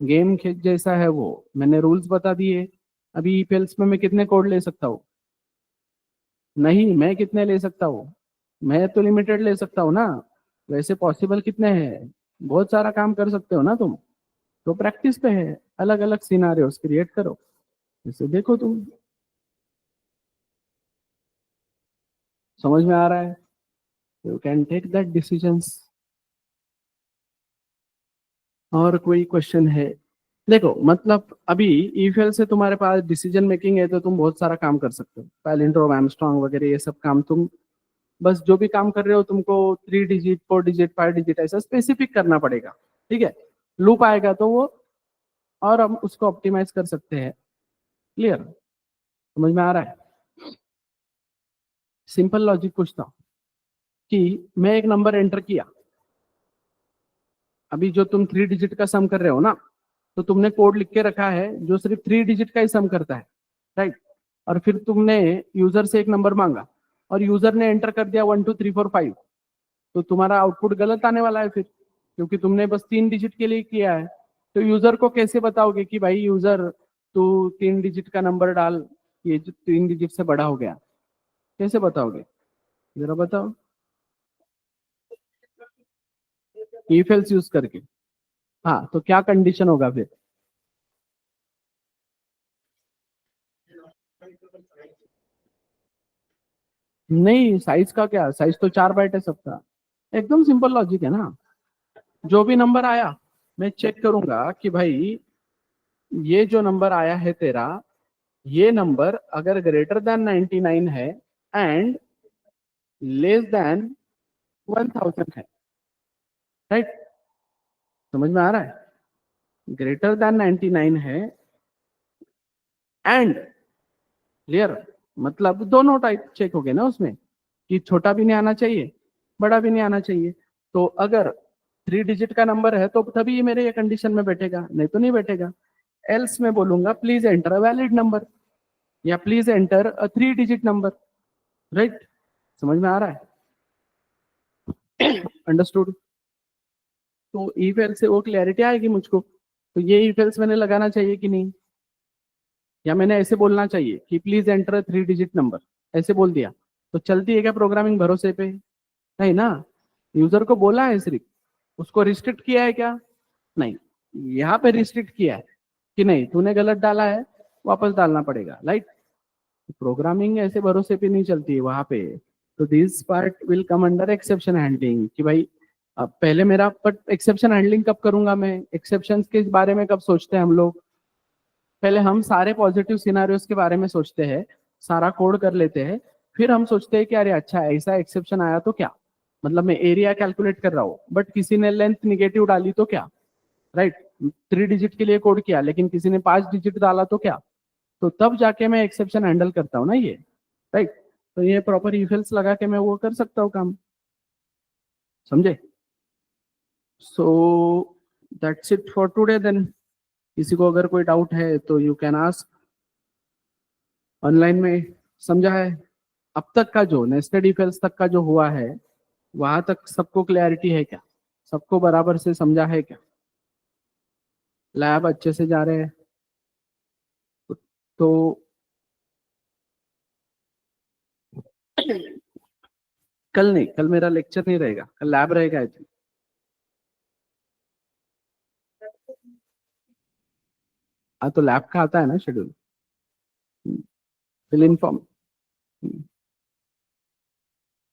गेम खेल जैसा है वो, मैंने रूल्स बता दिए। अभी ईपेल्स में मैं कितने कोड ले सकता हूँ? नहीं, मैं कितने ले सकता हूँ? मैं तो लिमिटेड ले सकता हूँ ना। वैसे पॉसिबल कितने हैं? बहुत सारा काम कर सकते हो ना तुम। तो प्रैक्टिस पे है, अलग अलग सिनारियोस क्रिएट करो, इसे देखो तुम। समझ में आ रहा है? You can take that decisions. और कोई क्वेश्चन है? देखो मतलब अभी ईफेल से तुम्हारे पास डिसीजन मेकिंग है तो तुम बहुत सारा काम कर सकते हो, पैलिंड्रोम, आर्मस्ट्रांग वगैरह ये सब काम तुम बस जो भी काम कर रहे हो तुमको 3 डिजिट 4 डिजिट 5 डिजिट ऐसा स्पेसिफिक करना पड़ेगा। ठीक है, लूप आएगा तो वो और हम उसको ऑप्टिमाइज कर सकते हैं। क्लियर? समझ में आ रहा है? सिंपल लॉजिक पूछता हूँ कि मैं एक नंबर एंटर किया, अभी जो तुम 3 डिजिट का सम कर रहे हो ना, तो तुमने कोड लिख के रखा है जो सिर्फ 3 डिजिट का ही सम करता है, राइट? और फिर तुमने यूजर से एक नंबर मांगा और यूजर ने एंटर कर दिया 1 2 3 4 5, तो तुम्हारा आउटपुट गलत आने वाला है फिर, क्योंकि तुमने बस 3 डिजिट के लिए किया है। तो यूजर को कैसे बताओगे कि भाई यूजर तू 3 डिजिट का नंबर डाल, ये जो 3 डिजिट से बड़ा हो गया? कैसे बताओगे? जरा बताओ। इफ एल्स यूज करके। हाँ, तो क्या कंडीशन होगा फिर? नहीं, साइज का क्या, साइज तो 4 बाइट है सबका। एकदम सिंपल लॉजिक है ना। जो भी नंबर आया मैं चेक करूंगा कि भाई ये जो नंबर आया है तेरा, ये नंबर अगर ग्रेटर देन 99 है एंड लेस देन 1000 है, राइट? समझ में आ रहा है? ग्रेटर देन 99 है एंड क्लियर, मतलब दोनों टाइप चेक हो गए ना उसमें, कि छोटा भी नहीं आना चाहिए, बड़ा भी नहीं आना चाहिए। तो अगर 3 डिजिट का नंबर है तो तभी ये मेरे ये कंडीशन में बैठेगा, नहीं तो नहीं बैठेगा। एल्स मैं बोलूंगा please enter a valid number या please enter a 3 digit number, right? समझ में आ रहा है? अंडरस्टूड? तो if else से वो क्लैरिटी आएगी मुझको, तो ये if else मैंने लगाना चाहिए कि नहीं, या मैंने ऐसे बोलना चाहिए कि प्लीज एंटर 3 डिजिट नंबर, ऐसे बोल दिया तो चलती है क्या प्रोग्रामिंग भरोसे पे? नहीं ना। यूजर को बोला है सिर्फ, उसको रिस्ट्रिक्ट किया है क्या? नहीं। यहाँ पे रिस्ट्रिक्ट किया है कि नहीं तूने गलत डाला है, वापस डालना पड़ेगा, राइट? प्रोग्रामिंग ऐसे भरोसे पे नहीं चलती है वहां पे। तो this part will come under exception handling कि भाई अब पहले मेरा, बट एक्सेप्शन हैंडलिंग कब करूंगा मैं, एक्सेप्शन के बारे में कब सोचते हैं हम लोग? पहले हम सारे पॉजिटिव सिनारियोस के बारे में सोचते हैं, सारा कोड कर लेते हैं, फिर हम सोचते हैं कि अरे अच्छा ऐसा एक्सेप्शन आया तो क्या, मतलब मैं एरिया कैलकुलेट कर रहा हूँ बट किसी ने लेंथ निगेटिव डाली तो क्या, राइट? 3 डिजिट के लिए कोड किया लेकिन किसी ने 5 डिजिट डाला तो क्या? तो तब जाके मैं एक्सेप्शन हैंडल करता हूँ ना ये, राइट? तो ये प्रॉपर इफेल्स लगा के मैं वो कर सकता हूँ काम। समझे? So that's it for today then. किसी को अगर कोई डाउट है तो यू कैन आस्क ऑनलाइन में। समझा है? अब तक का जो नेस्टेड इफेल्स तक का जो हुआ है वहां तक सबको क्लैरिटी है क्या? सबको बराबर से समझा है क्या? लैब अच्छे से जा रहे हैं? तो कल नहीं, कल मेरा लेक्चर नहीं रहेगा, कल लैब रहेगा आई थिंक। हाँ, तो लैब का आता है ना schedule, will inform.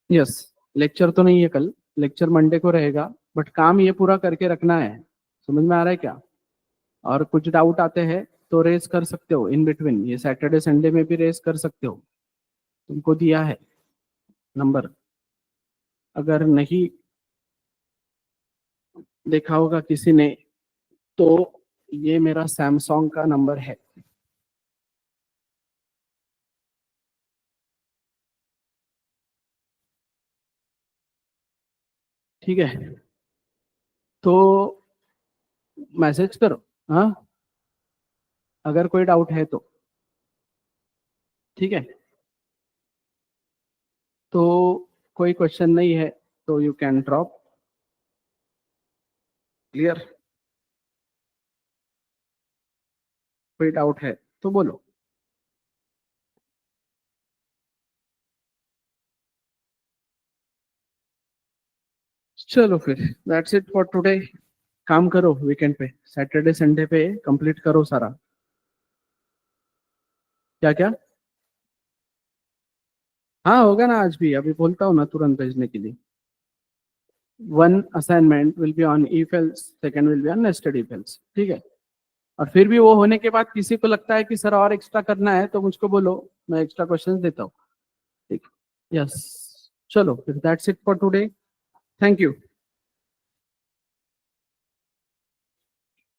Yes, lecture तो नहीं है कल, लेक्चर मंडे को रहेगा, बट काम ये पूरा करके रखना है। समझ में आ रहा है क्या? और कुछ डाउट आते हैं तो रेस कर सकते हो इन बिटवीन, ये सैटरडे संडे में भी रेस कर सकते हो, तुमको दिया है नंबर। अगर नहीं देखा होगा किसी ने तो ये मेरा सैमसंग का नंबर है। ठीक है, तो मैसेज करो। हाँ, अगर कोई डाउट है तो। ठीक है, तो कोई क्वेश्चन नहीं है तो यू कैन ड्रॉप। क्लियर? कोई डाउट है तो बोलो। चलो फिर, दैट्स इट फॉर टुडे। काम करो वीकेंड पे, सैटरडे संडे पे कंप्लीट करो सारा। क्या क्या? हाँ होगा ना, आज भी अभी बोलता हूँ ना तुरंत भेजने के लिए। One assignment will be on if else, second will be on nested if else, ठीक है। और फिर भी वो होने के बाद किसी को लगता है कि सर और एक्स्ट्रा करना है तो मुझको बोलो, मैं एक्स्ट्रा क्वेश्चंस देता हूँ। ठीक, यस, चलो फिर that's it for today. Thank you.